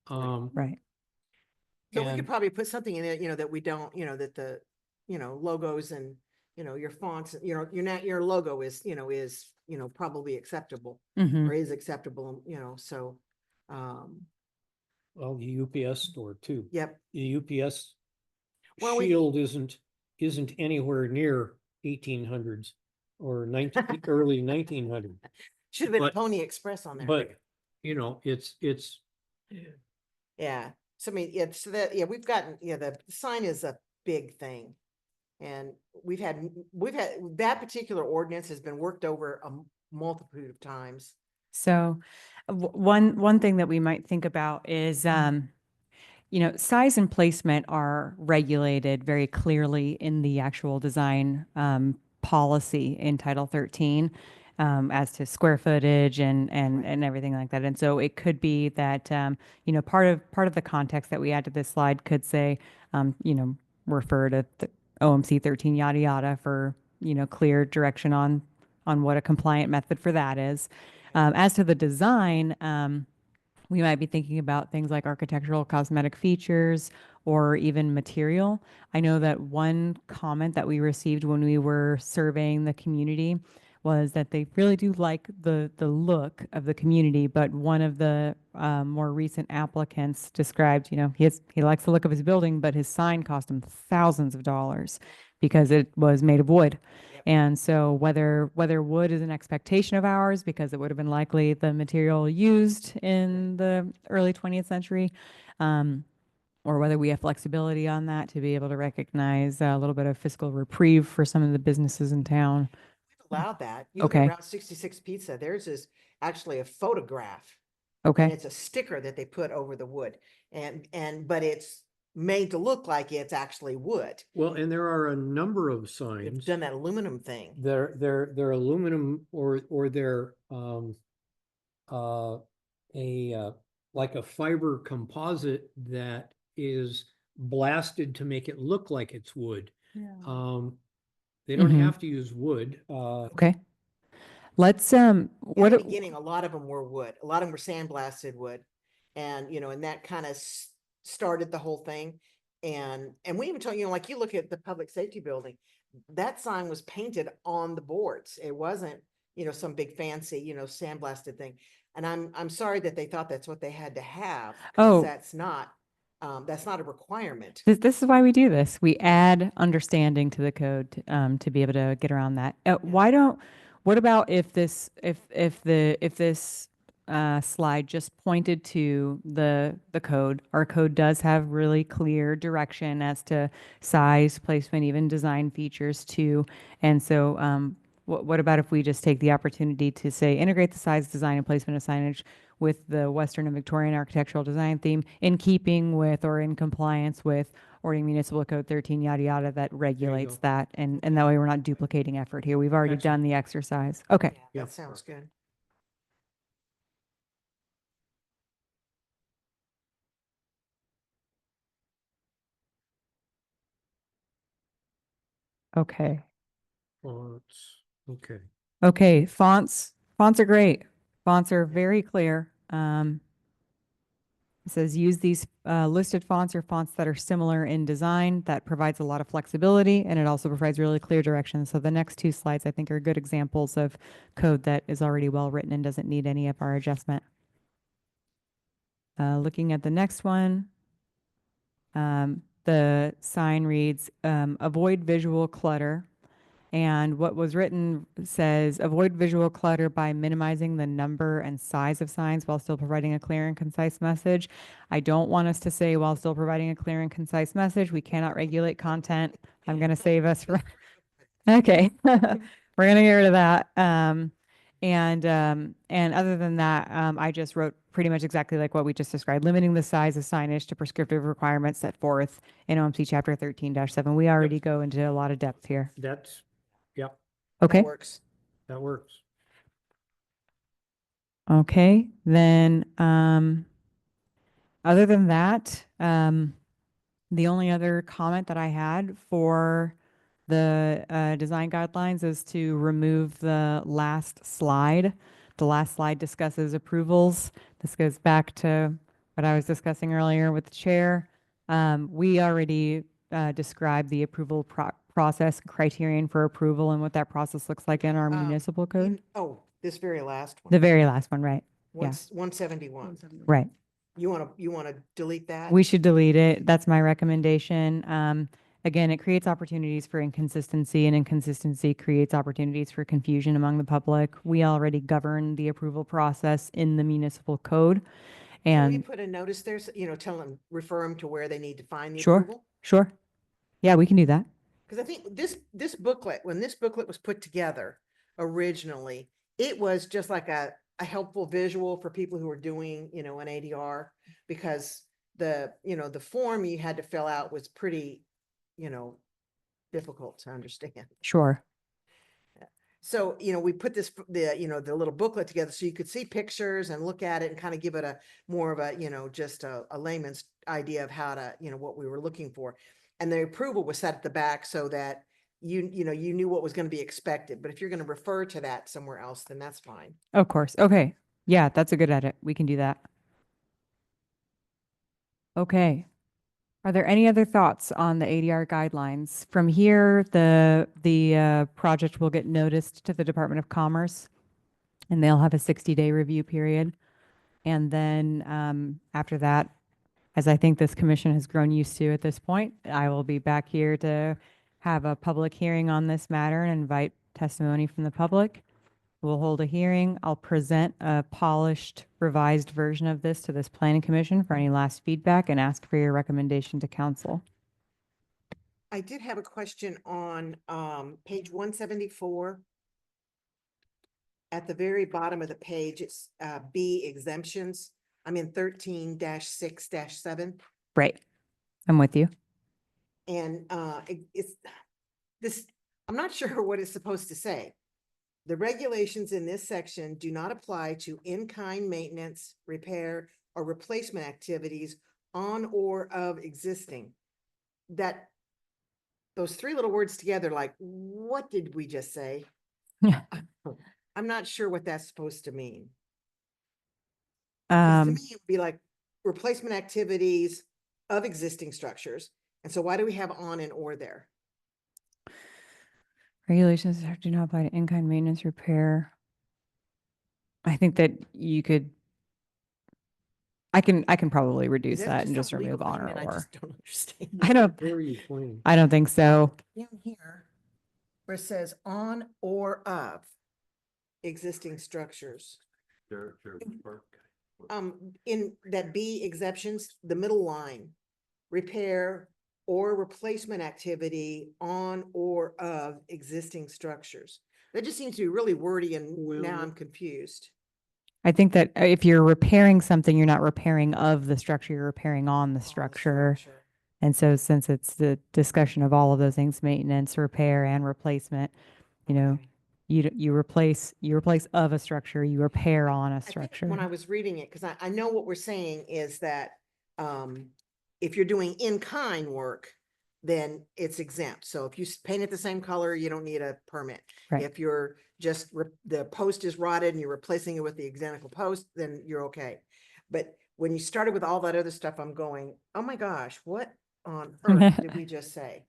Right. So we And- could probably put something in it, that we don't, that the, logos and, your fonts, your logo is, probably acceptable Mhm. or is acceptable, so, Well, the UPS store too. yep. The UPS Well, shield isn't anywhere near 1800s or early 1900s. Should have been a But- Pony Express on there. But, it's, Yeah, so I mean, we've gotten, the sign is a big thing. And we've had, that particular ordinance has been worked over a multitude of times. So one thing that we might think about is, size and placement are regulated very clearly in the actual design policy in Title 13, as to square footage and everything like that. And so it could be that, part of the context that we add to this slide could say, refer to the OMC 13 yada yada for, clear direction on what a compliant method for that is. As to the design, we might be thinking about things like architectural cosmetic features or even material. I know that one comment that we received when we were surveying the community was that they really do like the look of the community, but one of the more recent applicants described, he likes the look of his building, but his sign cost him thousands of dollars because it was made of wood. And so whether wood is an expectation of ours, because it would have been likely the material used in the early 20th century, or whether we have flexibility on that to be able to recognize a little bit of fiscal reprieve for some of the businesses in town. We've allowed that. You look Okay. at Route 66 Pizza, theirs is actually a photograph. And Okay. it's a sticker that they put over the wood but it's made to look like it's actually wood. well, and there are a number of They've signs. done that aluminum thing. They're aluminum or they're, like a fiber composite that is blasted to make it look like it's wood. They don't Mhm. have to use wood. Okay. Let's, In what, the beginning, a lot of them were wood. A lot of them were sandblasted wood. And, and that kind of started the whole thing. And we even told, like you look at the public safety building, that sign was painted on the boards. It wasn't, some big fancy, sandblasted thing. And I'm sorry that they thought that's what they had to have. 'Cause Oh. that's not a requirement. this is why we do this. We add understanding to the code to be able to get around that. What about if this slide just pointed to the code? Our code does have really clear direction as to size, placement, even design features too. And so what about if we just take the opportunity to say, integrate the size, design, and placement of signage with the Western and Victorian architectural design theme in keeping with or in compliance with Oregon Municipal Code 13, yada, yada, that regulates go. that. And that way we're not duplicating effort here. We've already Excellent. done the exercise. Okay. Yeah, Yeah. that sounds good. Okay. Fonts, okay. Okay. Fonts are great. Fonts are very clear. It says use these listed fonts or fonts that are similar in design. That provides a lot of flexibility, and it also provides really clear direction. So the next two slides, I think, are good examples of code that is already well written and doesn't need any of our adjustment. Looking at the next one, the sign reads, avoid visual clutter. And what was written says, avoid visual clutter by minimizing the number and size of signs while still providing a clear and concise message. I don't want us to say while still providing a clear and concise message. We cannot regulate content. I'm going to save us from, okay. We're going to get rid of that. And other than that, I just wrote pretty much exactly like what we just described, limiting the size of signage to prescriptive requirements set forth in OMC Chapter 13-7. We already go into a lot of depth here. That's, yep, Okay. That works. that works. Okay, then, other than that, the only other comment that I had for the design guidelines is to remove the last slide. The last slide discusses approvals. This goes back to what I was discussing earlier with the chair. We already described the approval process, criterion for approval, and what that process looks like in our municipal code. Oh, this very last The one. very last one, right? yeah. 171. 171. Right. You want to delete that? We should delete it. That's my recommendation. Again, it creates opportunities for inconsistency, and inconsistency creates opportunities for confusion among the public. We already govern the approval process in the municipal code. Can we And put a notice there, tell them, refer them to where they need to find the sure, approval? sure. Yeah, we can do that. Because I think this booklet, when this booklet was put together originally, it was just like a helpful visual for people who are doing, an ADR, because the form you had to fill out was pretty, difficult to understand. Sure. So, we put the little booklet together so you could see pictures and look at it and kind of give it a more of a, just a layman's idea of how to, what we were looking for. And the approval was set at the back so that you knew what was going to be expected. But if you're going to refer to that somewhere else, then that's fine. Of course. Okay. Yeah, that's a good edit. We can do that. Okay. Are there any other thoughts on the ADR guidelines? From here, the project will get noticed to the Department of Commerce, and they'll have a 60-day review period. And then after that, as I think this commission has grown used to at this point, I will be back here to have a public hearing on this matter and invite testimony from the public. We'll hold a hearing. I'll present a polished, revised version of this to this planning commission for any last feedback and ask for your recommendation to council. I did have a question on page 174. At the very bottom of the page, it's B exemptions. I'm in 13-6-7. Right. I'm with you. And it's this, I'm not sure what it's supposed to say. The regulations in this section do not apply to in-kind maintenance, repair, or replacement activities on or of existing. Those three little words together, like, what did we just say? Yeah. I'm not sure what that's supposed to mean. 'Cause to me, it would be like replacement activities of existing structures. And so why do we have on and or there? Regulations do not apply to in-kind maintenance, repair. I think that you could, I can probably Is reduce that that and some just legal remove on thing or that I or. just don't understand? Where are you pointing? I don't think so. Down here, where it says on or of existing structures. In that B exceptions, the middle line, repair or replacement activity on or of existing structures. That just seems to be really wordy and now Well- I'm confused. I think that if you're repairing something, you're not repairing of the structure, you're repairing on the On the structure. And so since it's the discussion of all of those things, maintenance, repair and replacement, you know, Okay. you replace of a structure, you repair on a I think structure. when I was reading it, because I know what we're saying is that if you're doing in-kind work, then it's exempt. So if you paint it the same color, you don't need a permit. Right. If you're just, the post is rotted and you're replacing it with the identical post, then you're okay. But when you started with all that other stuff, I'm going, oh my gosh, what on earth did we just say?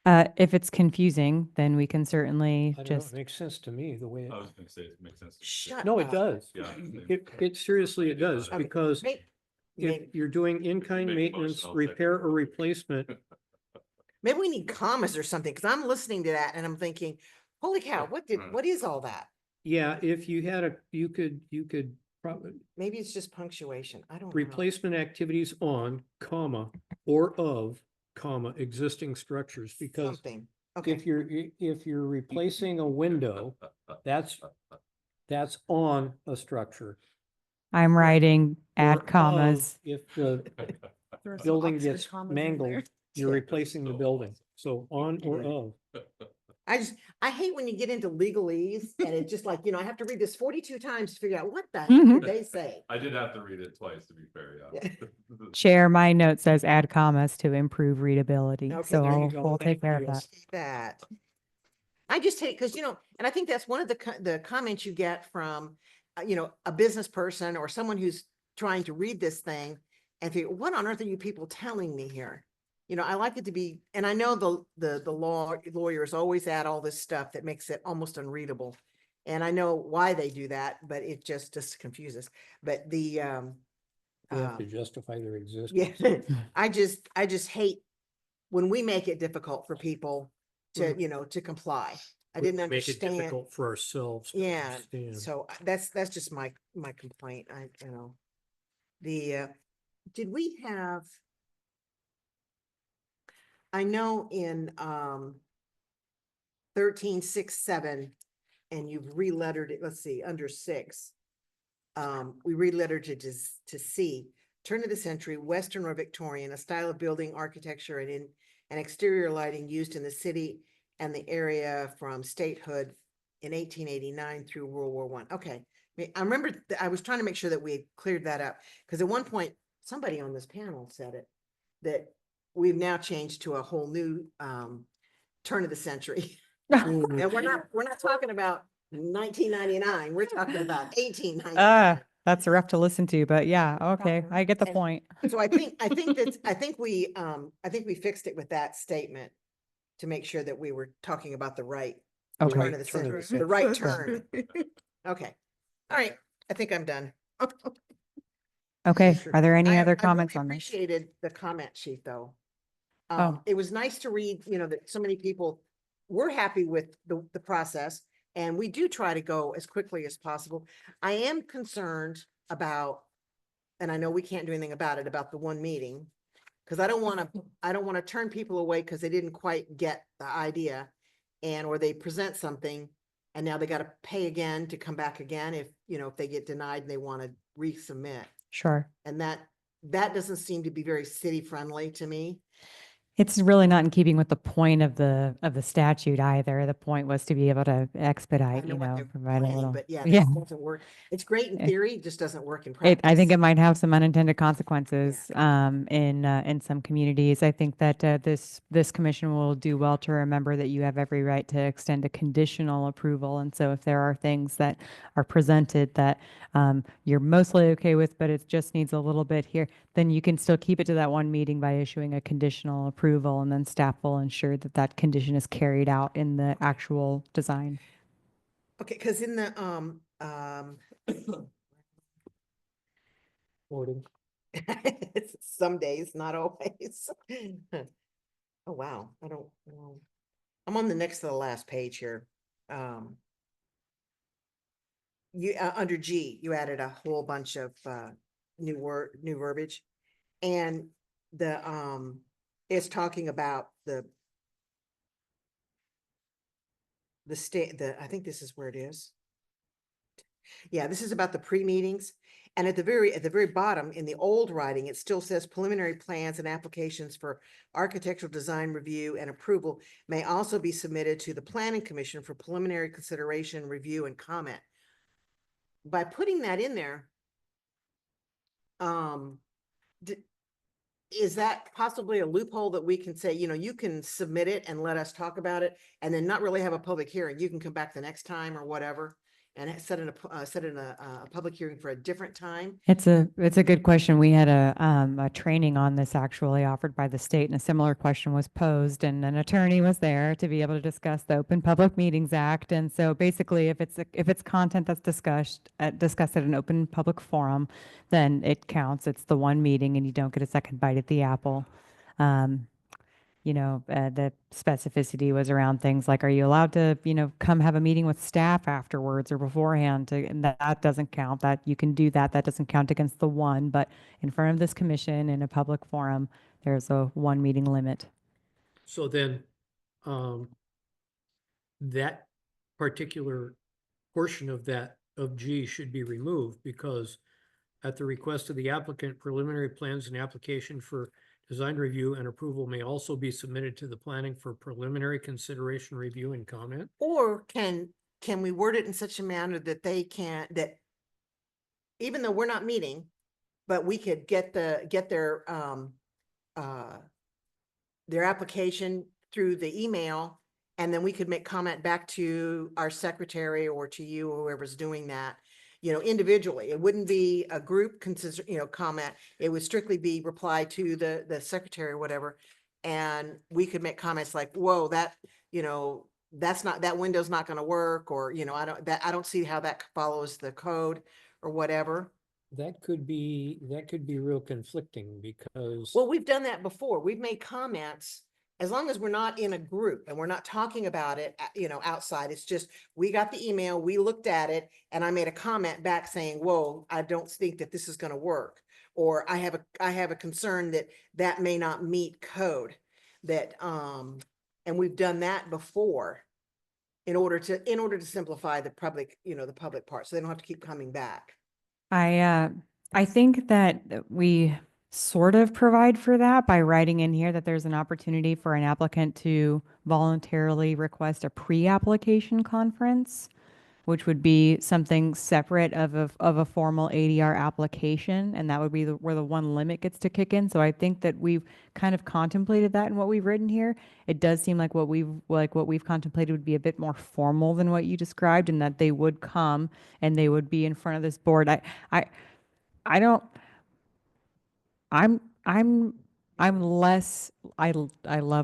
If it's confusing, then we can certainly I don't know, just, it makes sense to me, the way. I was gonna say it makes sense. to me too. Shut No, it up. does. Yeah. It seriously, it does, Okay, because may- if may- you're doing in-kind Make a motion, maintenance, I'll second repair it. or replacement, Maybe we need commas or something, because I'm listening to that and I'm thinking, holy cow, what is all that? yeah, if you had you could probably, Maybe it's just punctuation. I don't know. replacement activities on, comma, or of, comma, existing structures, because Something. Okay, if you're replacing a window, that's on a structure. I'm writing or add of commas. If the Throw some building Oxford gets commas in mangled, there. you're Yeah. replacing the building, so on or Yeah. of. I hate when you get into legalese and it's just like, I have to read this 42 times to figure out what the heck did they say? I did have to read it twice, to be fair, yeah. Chair, my note says add commas to improve readability. Okay, So there you go. we'll take Thank care of you. that. That. I just hate, because, and I think that's one of the comments you get from, a business person or someone who's trying to read this thing and think, what on earth are you people telling me here? I like it to be, and I know the lawyers always add all this stuff that makes it almost unreadable. And I know why they do that, but it just confuses. But They have to justify their existence. yeah, I just hate when we make it difficult for people to, to comply. I didn't Make it understand. difficult for ourselves. to Yeah, understand. so that's just my complaint. Did we have? I know in 13.6.7, and you've relettered it, let's see, under 6. We relettered it to C, turn of the century, Western or Victorian, a style of building architecture and exterior lighting used in the city and the area from statehood in 1889 through World War I. Okay, I remember I was trying to make sure that we had cleared that up, because at one point, somebody on this panel said it, that we've now changed to a whole new turn of the century. And we're not talking about 1999, we're talking about 1899. That's rough to listen to, but yeah, okay, I get the And- point. So I think we fixed it with that statement to make sure that we were talking about the right Okay. turn of the Turn of the century, the right turn. Okay, all right, I think I'm done. Okay, Sure. are there any I other really comments on this? Appreciated the comment sheet, though. Oh. It was nice to read, that so many people were happy with the process, and we do try to go as quickly as possible. I am concerned about, and I know we can't do anything about it, about the one meeting, because I don't want to turn people away because they didn't quite get the idea, or they present something and now they got to pay again to come back again if they get denied and they want to resubmit. Sure. And that doesn't seem to be very city friendly to me. It's really not in keeping with the point of the statute either. The point was to be able to I expedite, know what they're provide a planning, little. but yeah, Yeah. that doesn't work. It's great in Eh. theory, it just doesn't work in I practice. think it might have some unintended consequences in some communities. I think that this commission will do well to remember that you have every right to extend a conditional approval. And so if there are things that are presented that you're mostly okay with, but it just needs a little bit here, then you can still keep it to that one meeting by issuing a conditional approval, and then staff will ensure that that condition is carried out in the actual design. Okay, because in the Hoarding. some days, not always. Oh, wow. I don't know. I'm on the next to the last page here. You, under G, you added a whole bunch of, new verbiage. And it's talking about I think this is where it is. Yeah, this is about the pre-meetings. And at the very bottom, in the old writing, it still says preliminary plans and applications for architectural design review and approval may also be submitted to the planning commission for preliminary consideration, review, and comment. By putting that in there, is that possibly a loophole that we can say, you can submit it and let us talk about it and then not really have a public hearing? You can come back the next time or whatever and set in a public hearing for a different time. It's a good question. We had a training on this actually offered by the state, and a similar question was posed, and an attorney was there to be able to discuss the Open Public Meetings Act. And so basically, if it's content that's discussed at an open public forum, then it counts. It's the one meeting, and you don't get a second bite at the apple. The specificity was around things like, are you allowed to, come have a meeting with staff afterwards or beforehand? And that doesn't count. That you can do that. That doesn't count against the one. But in front of this commission in a public forum, there's a one meeting limit. So then, that particular portion of G should be removed, because at the request of the applicant, preliminary plans and application for design review and approval may also be submitted to the planning for preliminary consideration, review, and comment. Or can we word it in such a manner that that even though we're not meeting, but we could get their application through the email, and then we could make comment back to our secretary or to you or whoever's doing that, individually. It wouldn't be a group comment. It would strictly be reply to the secretary or whatever. And we could make comments like, whoa, that window's not going to work, or, I don't see how that follows the code or whatever. That could be real conflicting, because Well, we've done that before. We've made comments, as long as we're not in a group and we're not talking about it, outside. It's just, we got the email, we looked at it, and I made a comment back saying, whoa, I don't think that this is going to work. Or I have a concern that may not meet code, and we've done that before in order to simplify the public, the public part, so they don't have to keep coming back. I think that we sort of provide for that by writing in here that there's an opportunity for an applicant to voluntarily request a pre-application conference, which would be something separate of a formal ADR application, and that would be where the one limit gets to kick in. So I think that we've kind of contemplated that in what we've written here. It does seem like what we've contemplated would be a bit more formal than what you described, and that they would come and they would be in front of this board. I love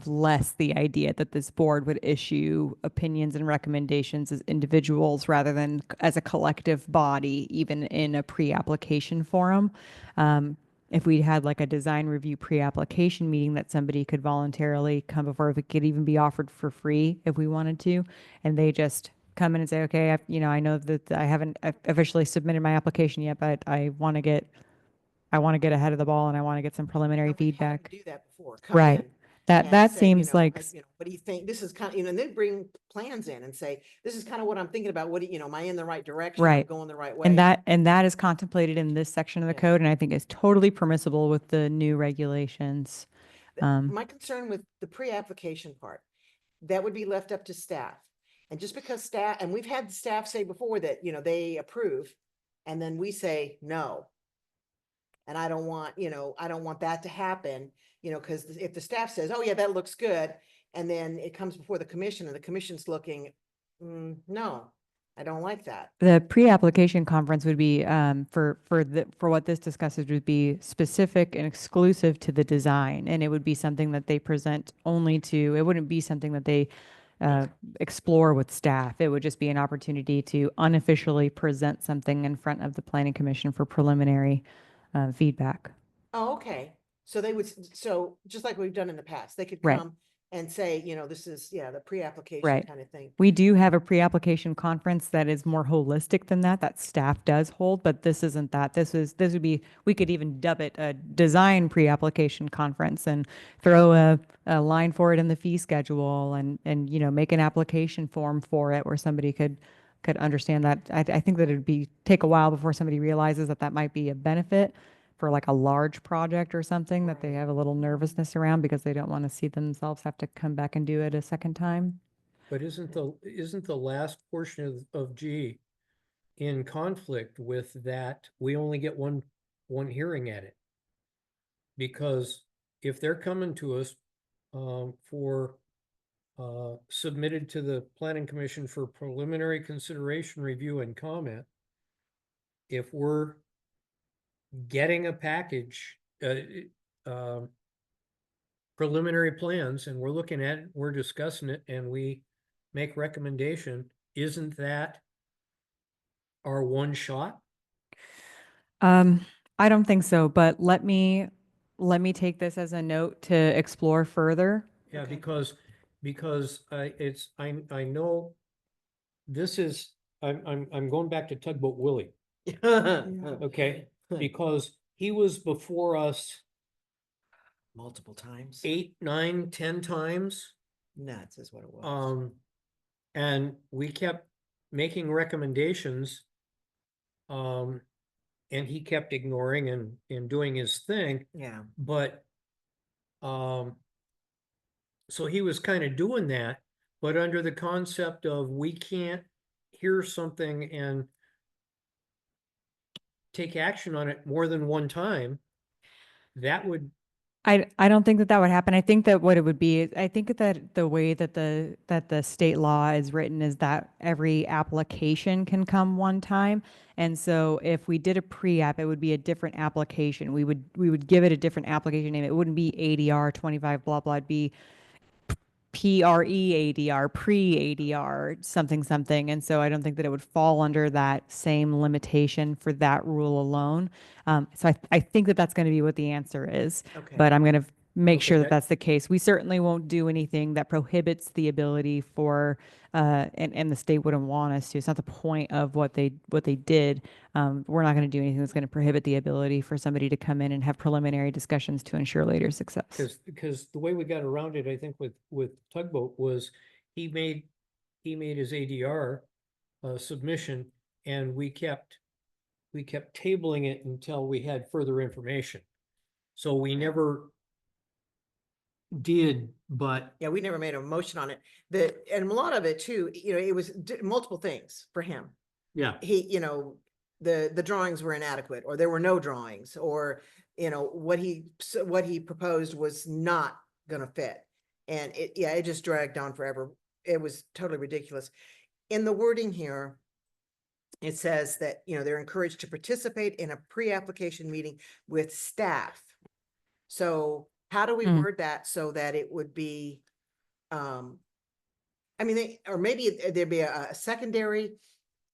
less the idea that this board would issue opinions and recommendations as individuals rather than as a collective body, even in a pre-application forum. If we had like a design review pre-application meeting that somebody could voluntarily come before, if it could even be offered for free if we wanted to, and they just come in and say, okay, I know that I haven't officially submitted my application yet, but I want to get ahead of the ball and I want to get some preliminary Now, we've had feedback. them do that before. Come Right. in That and that say, seems like what do you think? This is kind of, and then bring plans in and say, this is kind of what I'm thinking about. What do am I in the right direction? Am I Right. going the right way? and that is contemplated in this section of the Yeah. code, and I think is totally permissible with the new regulations. My concern with the pre-application part, that would be left up to staff. And just because staff, and we've had staff say before that, they approve, and then we say no. And I don't want that to happen, because if the staff says, oh yeah, that looks good, and then it comes before the commission and the commission's looking, no, I don't like that. The pre-application conference would be for what this discusses would be specific and exclusive to the design, and it would be something that they present only to. It wouldn't be something that they explore with staff. It would just be an opportunity to unofficially present something in front of the planning commission for preliminary feedback. Oh, okay. So they would, so just like we've done in the past, they could Right. come and say, you know, this is, yeah, the pre-application Right. kind of thing. We do have a pre-application conference that is more holistic than that staff does hold, but this isn't that. This would be, we could even dub it a design pre-application conference and throw a line for it in the fee schedule and, you know, make an application form for it where somebody could understand that. I think that it'd take a while before somebody realizes that that might be a benefit for like a large project or something that they Right. have a little nervousness around because they don't want to see themselves have to come back and do it a second time. But isn't the last portion of G in conflict with that? We only get one hearing at it. Because if they're coming to us, for, submitted to the planning commission for preliminary consideration, review and comment. If we're getting a package, preliminary plans and we're looking at it, we're discussing it and we make recommendation, isn't that our one shot? I don't think so, but let me take this as a note to explore further. Yeah, Okay. because I know this is, I'm going back to Tugboat Willie, okay? Because he was before us Multiple times. 8, 9, 10 times. Nuts is what it was. And we kept making recommendations. And he kept ignoring and doing his thing, Yeah. but, so he was kind of doing that, but under the concept of we can't hear something and take action on it more than one time, that would, I don't think that that would happen. I think that what it would be, I think that the way that the state law is written is that every application can come one time. And so if we did a pre-app, it would be a different application. We would give it a different application name. It wouldn't be ADR 25 blah blah. It'd be pre-ADR, pre-ADR, something, something. And so I don't think that it would fall under that same limitation for that rule alone. So I think that that's going to be what the answer is, Okay. but I'm going to make Okay, sure that that- that's the case. We certainly won't do anything that prohibits the ability for, and the state wouldn't want us to. It's not the point of what they did. We're not going to do anything that's going to prohibit the ability for somebody to come in and have preliminary discussions to ensure later success. because the way we got around it, I think with Tugboat was he made his ADR submission and we kept tabling it until we had further information. So we never did, but Yeah, we never made a motion on it. And a lot of it too, you know, it was multiple things for him. yeah, He, you know, the drawings were inadequate, or there were no drawings, or, you know, what he proposed was not gonna fit. And it just dragged on forever. It was totally ridiculous. In the wording here, it says that, you know, they're encouraged to participate in a pre-application meeting with staff. So how do we Hmm. word that so that it would be, I mean, or maybe there'd be a secondary,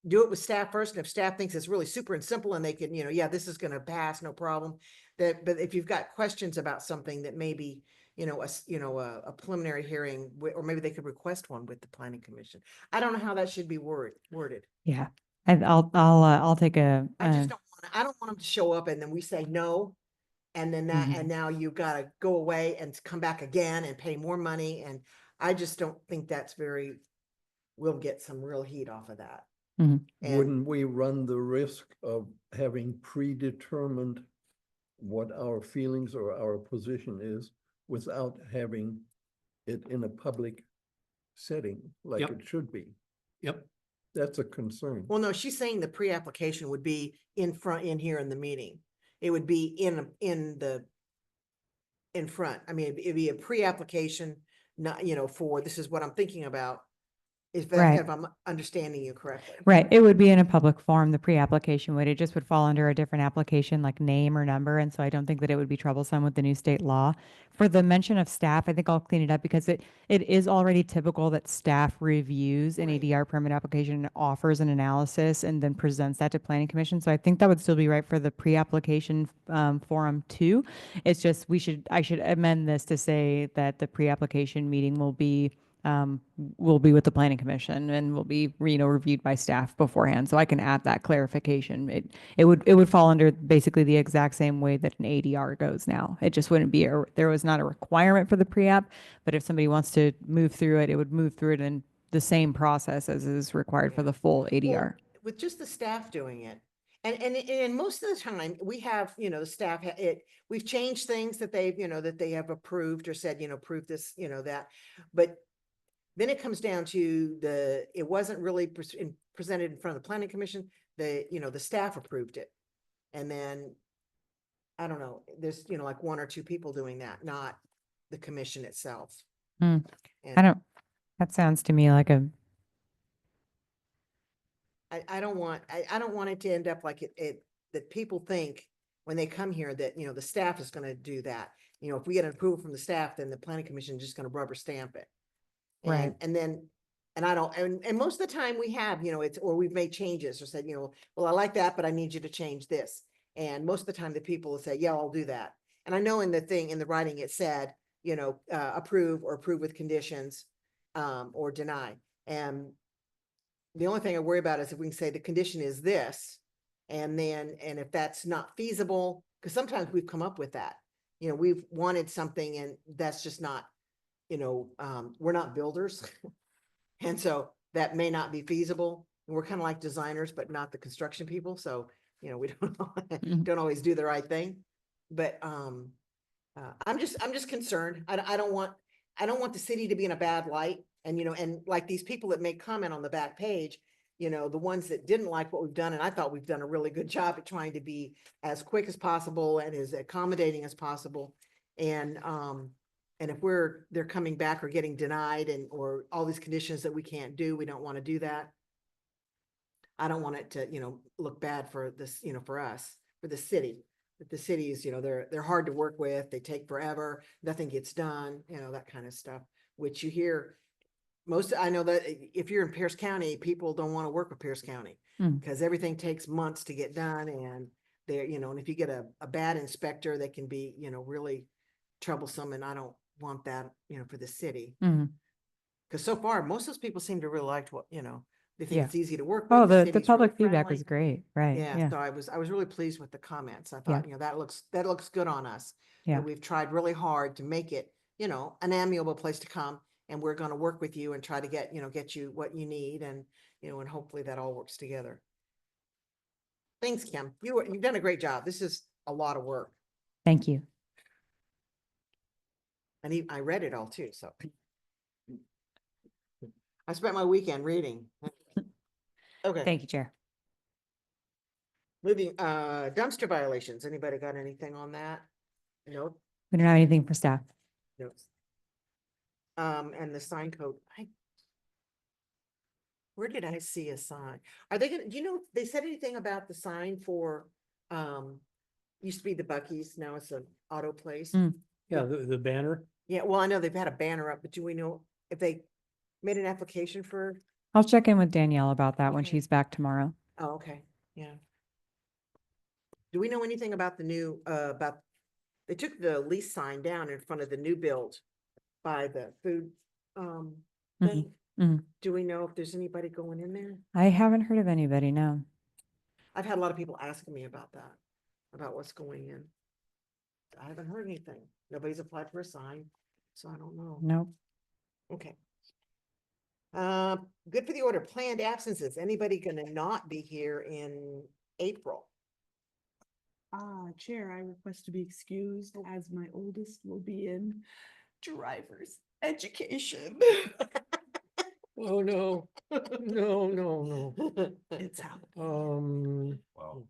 do it with staff first, and if staff thinks it's really super and simple and they can, you know, yeah, this is gonna pass, no problem. But if you've got questions about something that maybe, you know, a preliminary hearing, or maybe they could request one with the planning commission. I don't know how that should be worded. Yeah. And I'll take a, I just I don't want them to show up and then we say no. And then that, Mhm. and now you gotta go away and come back again and pay more money. And I just don't think that's we'll get some real heat off of that. Mhm. And Wouldn't we run the risk of having predetermined what our feelings or our position is without having it in a public setting like Yep. it should be? yep. That's a concern. well, no, she's saying the pre-application would be in here in the meeting. It would be in front. I mean, it'd be a pre-application, not, you know, for this is what I'm thinking about. Right. if I'm understanding you correctly. Right. It would be in a public forum, the pre-application would. It just would fall under a different application like name or number. And so I don't think that it would be troublesome with the new state law. For the mention of staff, I think I'll clean it up because it is already typical that staff reviews an Right. ADR permit application and offers an analysis and then presents that to planning commission. So I think that would still be right for the pre-application forum too. It's just I should amend this to say that the pre-application meeting will be with the planning commission and will be, reviewed by staff beforehand. So I can add that clarification. It would fall under basically the exact same way that an ADR goes now. It just wouldn't be, there was not a requirement for the pre-app, but if somebody wants to move through it, it would move through it in the same process as is required for the full Well, ADR. with just the staff doing it. And most of the time, we have, the staff, we've changed things that they've, that they have approved or said, approve this, that. But then it comes down to it wasn't really presented in front of the planning commission, the staff approved it. And then, I don't know, there's, like one or two people doing that, not the commission itself. Hmm. And That sounds to me like I don't want it to end up like that people think when they come here that, the staff is gonna do that. If we get an approval from the staff, then the planning commission is just gonna rubber stamp it. Right. And then, and most of the time we have, or we've made changes or said, well, I like that, but I need you to change this. And most of the time the people will say, yeah, I'll do that. And I know in the writing, it said, approve or approve with conditions, or deny. And the only thing I worry about is if we can say the condition is this, and if that's not feasible, because sometimes we've come up with that. We've wanted something and that's just not, we're not builders. And so that may not be feasible. And we're kind of like designers, but not the construction people. So, we don't always do the right thing. But I'm just concerned. I don't want the city to be in a bad light. And, and like these people that make comment on the back page, the ones that didn't like what we've done, and I thought we've done a really good job at trying to be as quick as possible and as accommodating as possible. And if they're coming back or getting denied or all these conditions that we can't do, we don't want to do that. I don't want it to, look bad for this, for us, for the city. But the cities, they're hard to work with. They take forever. Nothing gets done, that kind of stuff, which you hear. I know that if you're in Pierce County, people don't want to work with Pierce County because everything takes months to get done. And they're, and if you get a bad inspector, they can be, really troublesome. And I don't want that, for the city. Mhm. Because so far, most of those people seem to really like what, they think Yeah. it's easy to work with. Oh, the city's public really feedback was friendly. great. Right. Yeah, Yeah. so I was really pleased with the comments. I thought, that looks good on us. Yeah. And we've tried really hard to make it, an amiable place to come. And we're going to work with you and try to get you what you need. And, and hopefully that all works together. Thanks, Kim. You've done a great job. This is a lot of work. Thank you. And I read it all too, so. I spent my weekend reading. Okay. Thank you, Chair. Moving, dumpster violations. Anybody got anything on that? Nope. We don't have anything for staff. Nope. And the sign code, where did I see a sign? Are they gonna, they said anything about the sign for, used to be the Buc-ee's, now it's an auto place? Mm. Yeah, the banner. Yeah, well, I know they've had a banner up, but do we know if they made an application for, I'll check in with Danielle about that when Okay. she's back tomorrow. oh, okay, yeah. Do we know anything about the new, they took the lease sign down in front of the new build by the food, thing? mhm. Do we know if there's anybody going in there? I haven't heard of anybody, no. I've had a lot of people asking me about that, about what's going in. I haven't heard anything. Nobody's applied for a sign, so I don't know. Nope. Okay. Good for the order. Planned absences. Anybody gonna not be here in April? Chair, I request to be excused as my oldest will be in driver's education. Oh, no, no. It's happening. Wow.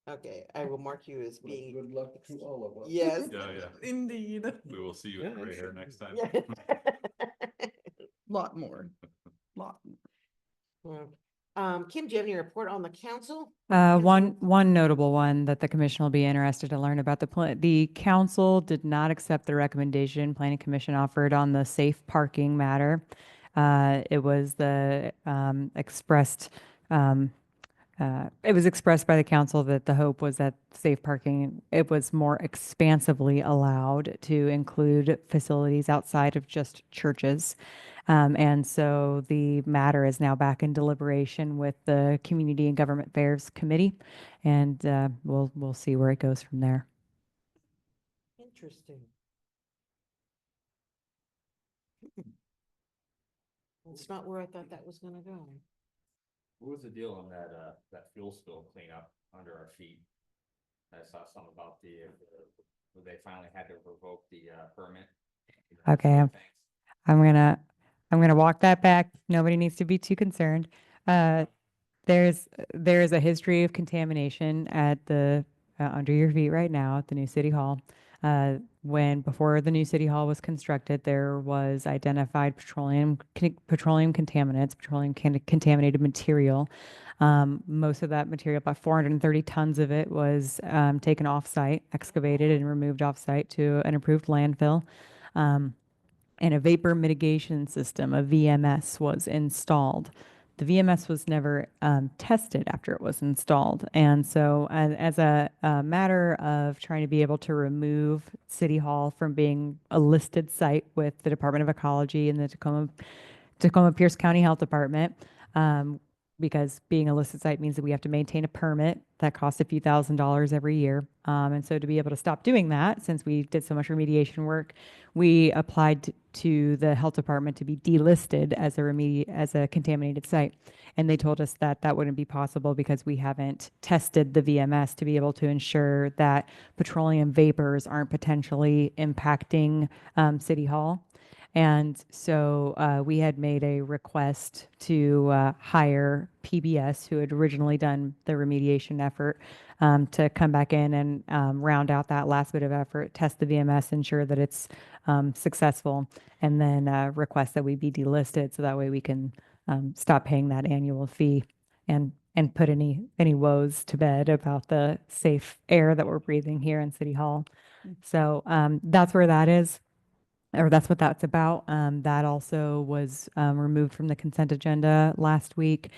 Okay, I will mark you as being, Good luck to all of us. yes. Yeah, yeah. Indeed. We will see you Yeah, in gray hair sure. next time. Yeah. Lot more. Kim, do you have any report on the council? One notable one that the commission will be interested to learn about. The council did not accept the recommendation planning commission offered on the safe parking matter. It was it was expressed by the council that the hope was that safe parking, it was more expansively allowed to include facilities outside of just churches. And so the matter is now back in deliberation with the Community and Government Affairs Committee, and we'll see where it goes from there. Interesting. It's not where I thought that was gonna go. What was the deal on that fuel spill cleanup under our feet? I saw something about where they finally had to revoke the permit. Okay, I'm gonna walk that back. Nobody needs to be too concerned. There's a history of contamination at the under your feet right now at the new city hall. Before the new city hall was constructed, there was identified petroleum contaminants, contaminated material. Most of that material, about 430 tons of it, was taken off-site, excavated and removed off-site to an approved landfill. And a vapor mitigation system, a VMS, was installed. The VMS was never tested after it was installed. And so as a matter of trying to be able to remove City Hall from being a listed site with the Department of Ecology and the Tacoma Pierce County Health Department, because being a listed site means that we have to maintain a permit that costs a few $1,000s every year. And so to be able to stop doing that, since we did so much remediation work, we applied to the health department to be delisted as a contaminated site. And they told us that that wouldn't be possible because we haven't tested the VMS to be able to ensure that petroleum vapors aren't potentially impacting City Hall. And so we had made a request to hire PBS, who had originally done the remediation effort, to come back in and round out that last bit of effort, test the VMS, ensure that it's successful, and then request that we be delisted so that way we can stop paying that annual fee and put any woes to bed about the safe air that we're breathing here in City Hall. So that's where that is. Or that's what that's about. That also was removed from the consent agenda last week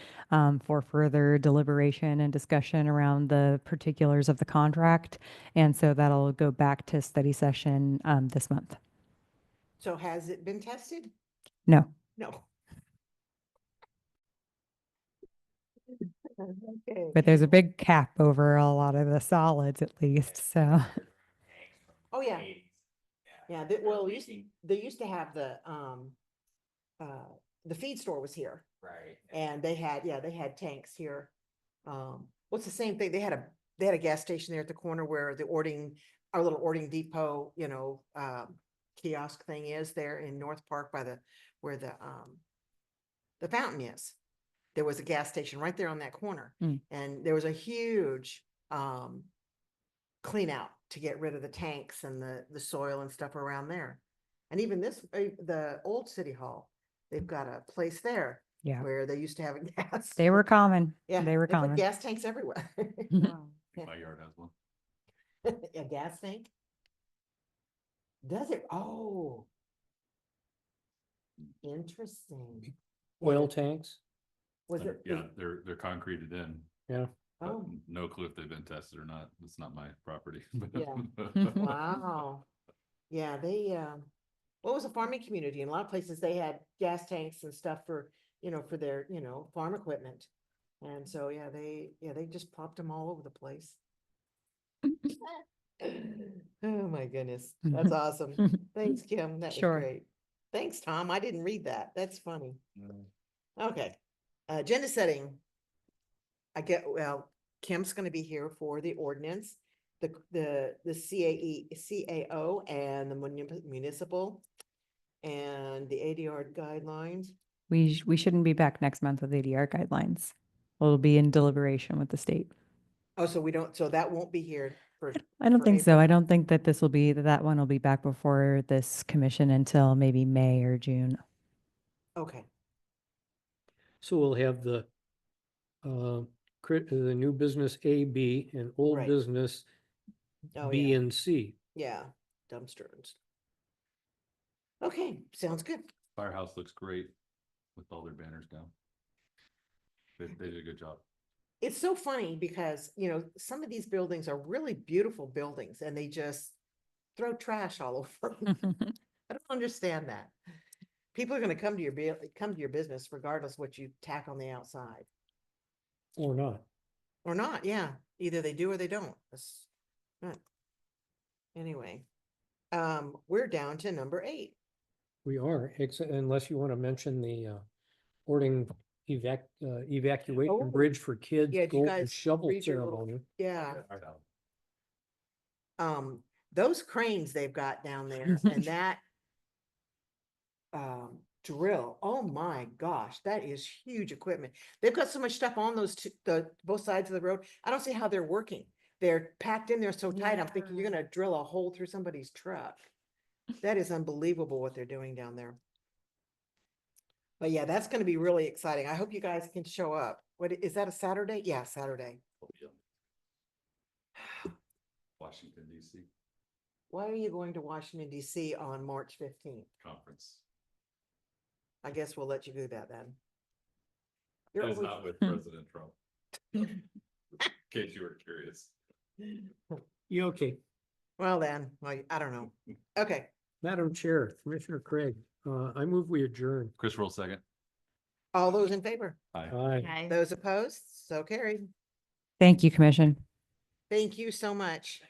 for further deliberation and discussion around the particulars of the contract. And so that'll go back to study session this month. So has it been tested? No. No. Okay. But there's a big cap over a lot of the solids at least, so. Oh, yeah. Yeah, well, they used to have the feed store was here, Right. and they had tanks here. What's the same thing? They had a gas station there at the corner where our little Ording Depot, kiosk thing is there in North Park where the fountain is. There was a gas station right there on that corner, and there was a huge clean out to get rid of the tanks and the soil and stuff around there. And even the old City Hall, they've got a place there Yeah. where they used to have a gas. They were common. Yeah, They were they put common. gas tanks everywhere. Wow. My yard has one. A gas tank? Does it? Oh. Interesting. Oil tanks? Was it? Yeah, they're concreted in. Yeah. But Oh, no clue if they've been tested or not. It's not my property. wow. Yeah, what was a farming community? In a lot of places, they had gas tanks and stuff for their, farm equipment. And so, they just popped them all over the place. Oh, my goodness. That's awesome. Thanks, Kim. That was Sure. great. Thanks, Tom. I didn't read that. That's funny. Mm. Okay. Agenda setting. Kim's gonna be here for the ordinance, the CAO and the municipal and the ADR guidelines. We shouldn't be back next month with ADR guidelines. It'll be in deliberation with the state. Oh, so that won't be here for. I don't for think so. April? I don't think that that one will be back before this commission until maybe May or June. Okay. So we'll have the the new business A, B, and old Right. business Oh, B yeah. and C. Yeah, dumpster and stuff. Okay, sounds good. Firehouse looks great with all their banners down. They did a good job. It's so funny because, you know, some of these buildings are really beautiful buildings and they just throw trash all over 'em. I don't understand that. People are gonna come to come to your business regardless what you tack on the outside. Or not. Or not, yeah. Either they do or they don't. Right. Anyway, we're down to number 8. We are, unless you want to mention the boarding evacuation Oh, bridge for kids, yeah, did you golden guys shovel read your little- ceremony. Yeah, Yeah. those cranes they've got down there and that drill, oh my gosh, that is huge equipment. They've got so much stuff on those both sides of the road. I don't see how they're working. They're packed in there so tight. I'm thinking you're gonna drill a hole through somebody's truck. That is unbelievable what they're doing down there. But yeah, that's gonna be really exciting. I hope you guys can show up. What, is that a Saturday? Yeah, Saturday. Washington DC Why are you going to Washington DC on March 15th? conference. I guess we'll let you do that then. That You're is always- not with President Trump. In case you were curious. You okay? Well then, well, I don't know. Okay, Madam Chair, Commissioner Craig, I move we adjourn. Chris roll second. all those in favor? Aye. Aye. Those opposed? So carried. Thank you, Commission. Thank you so much.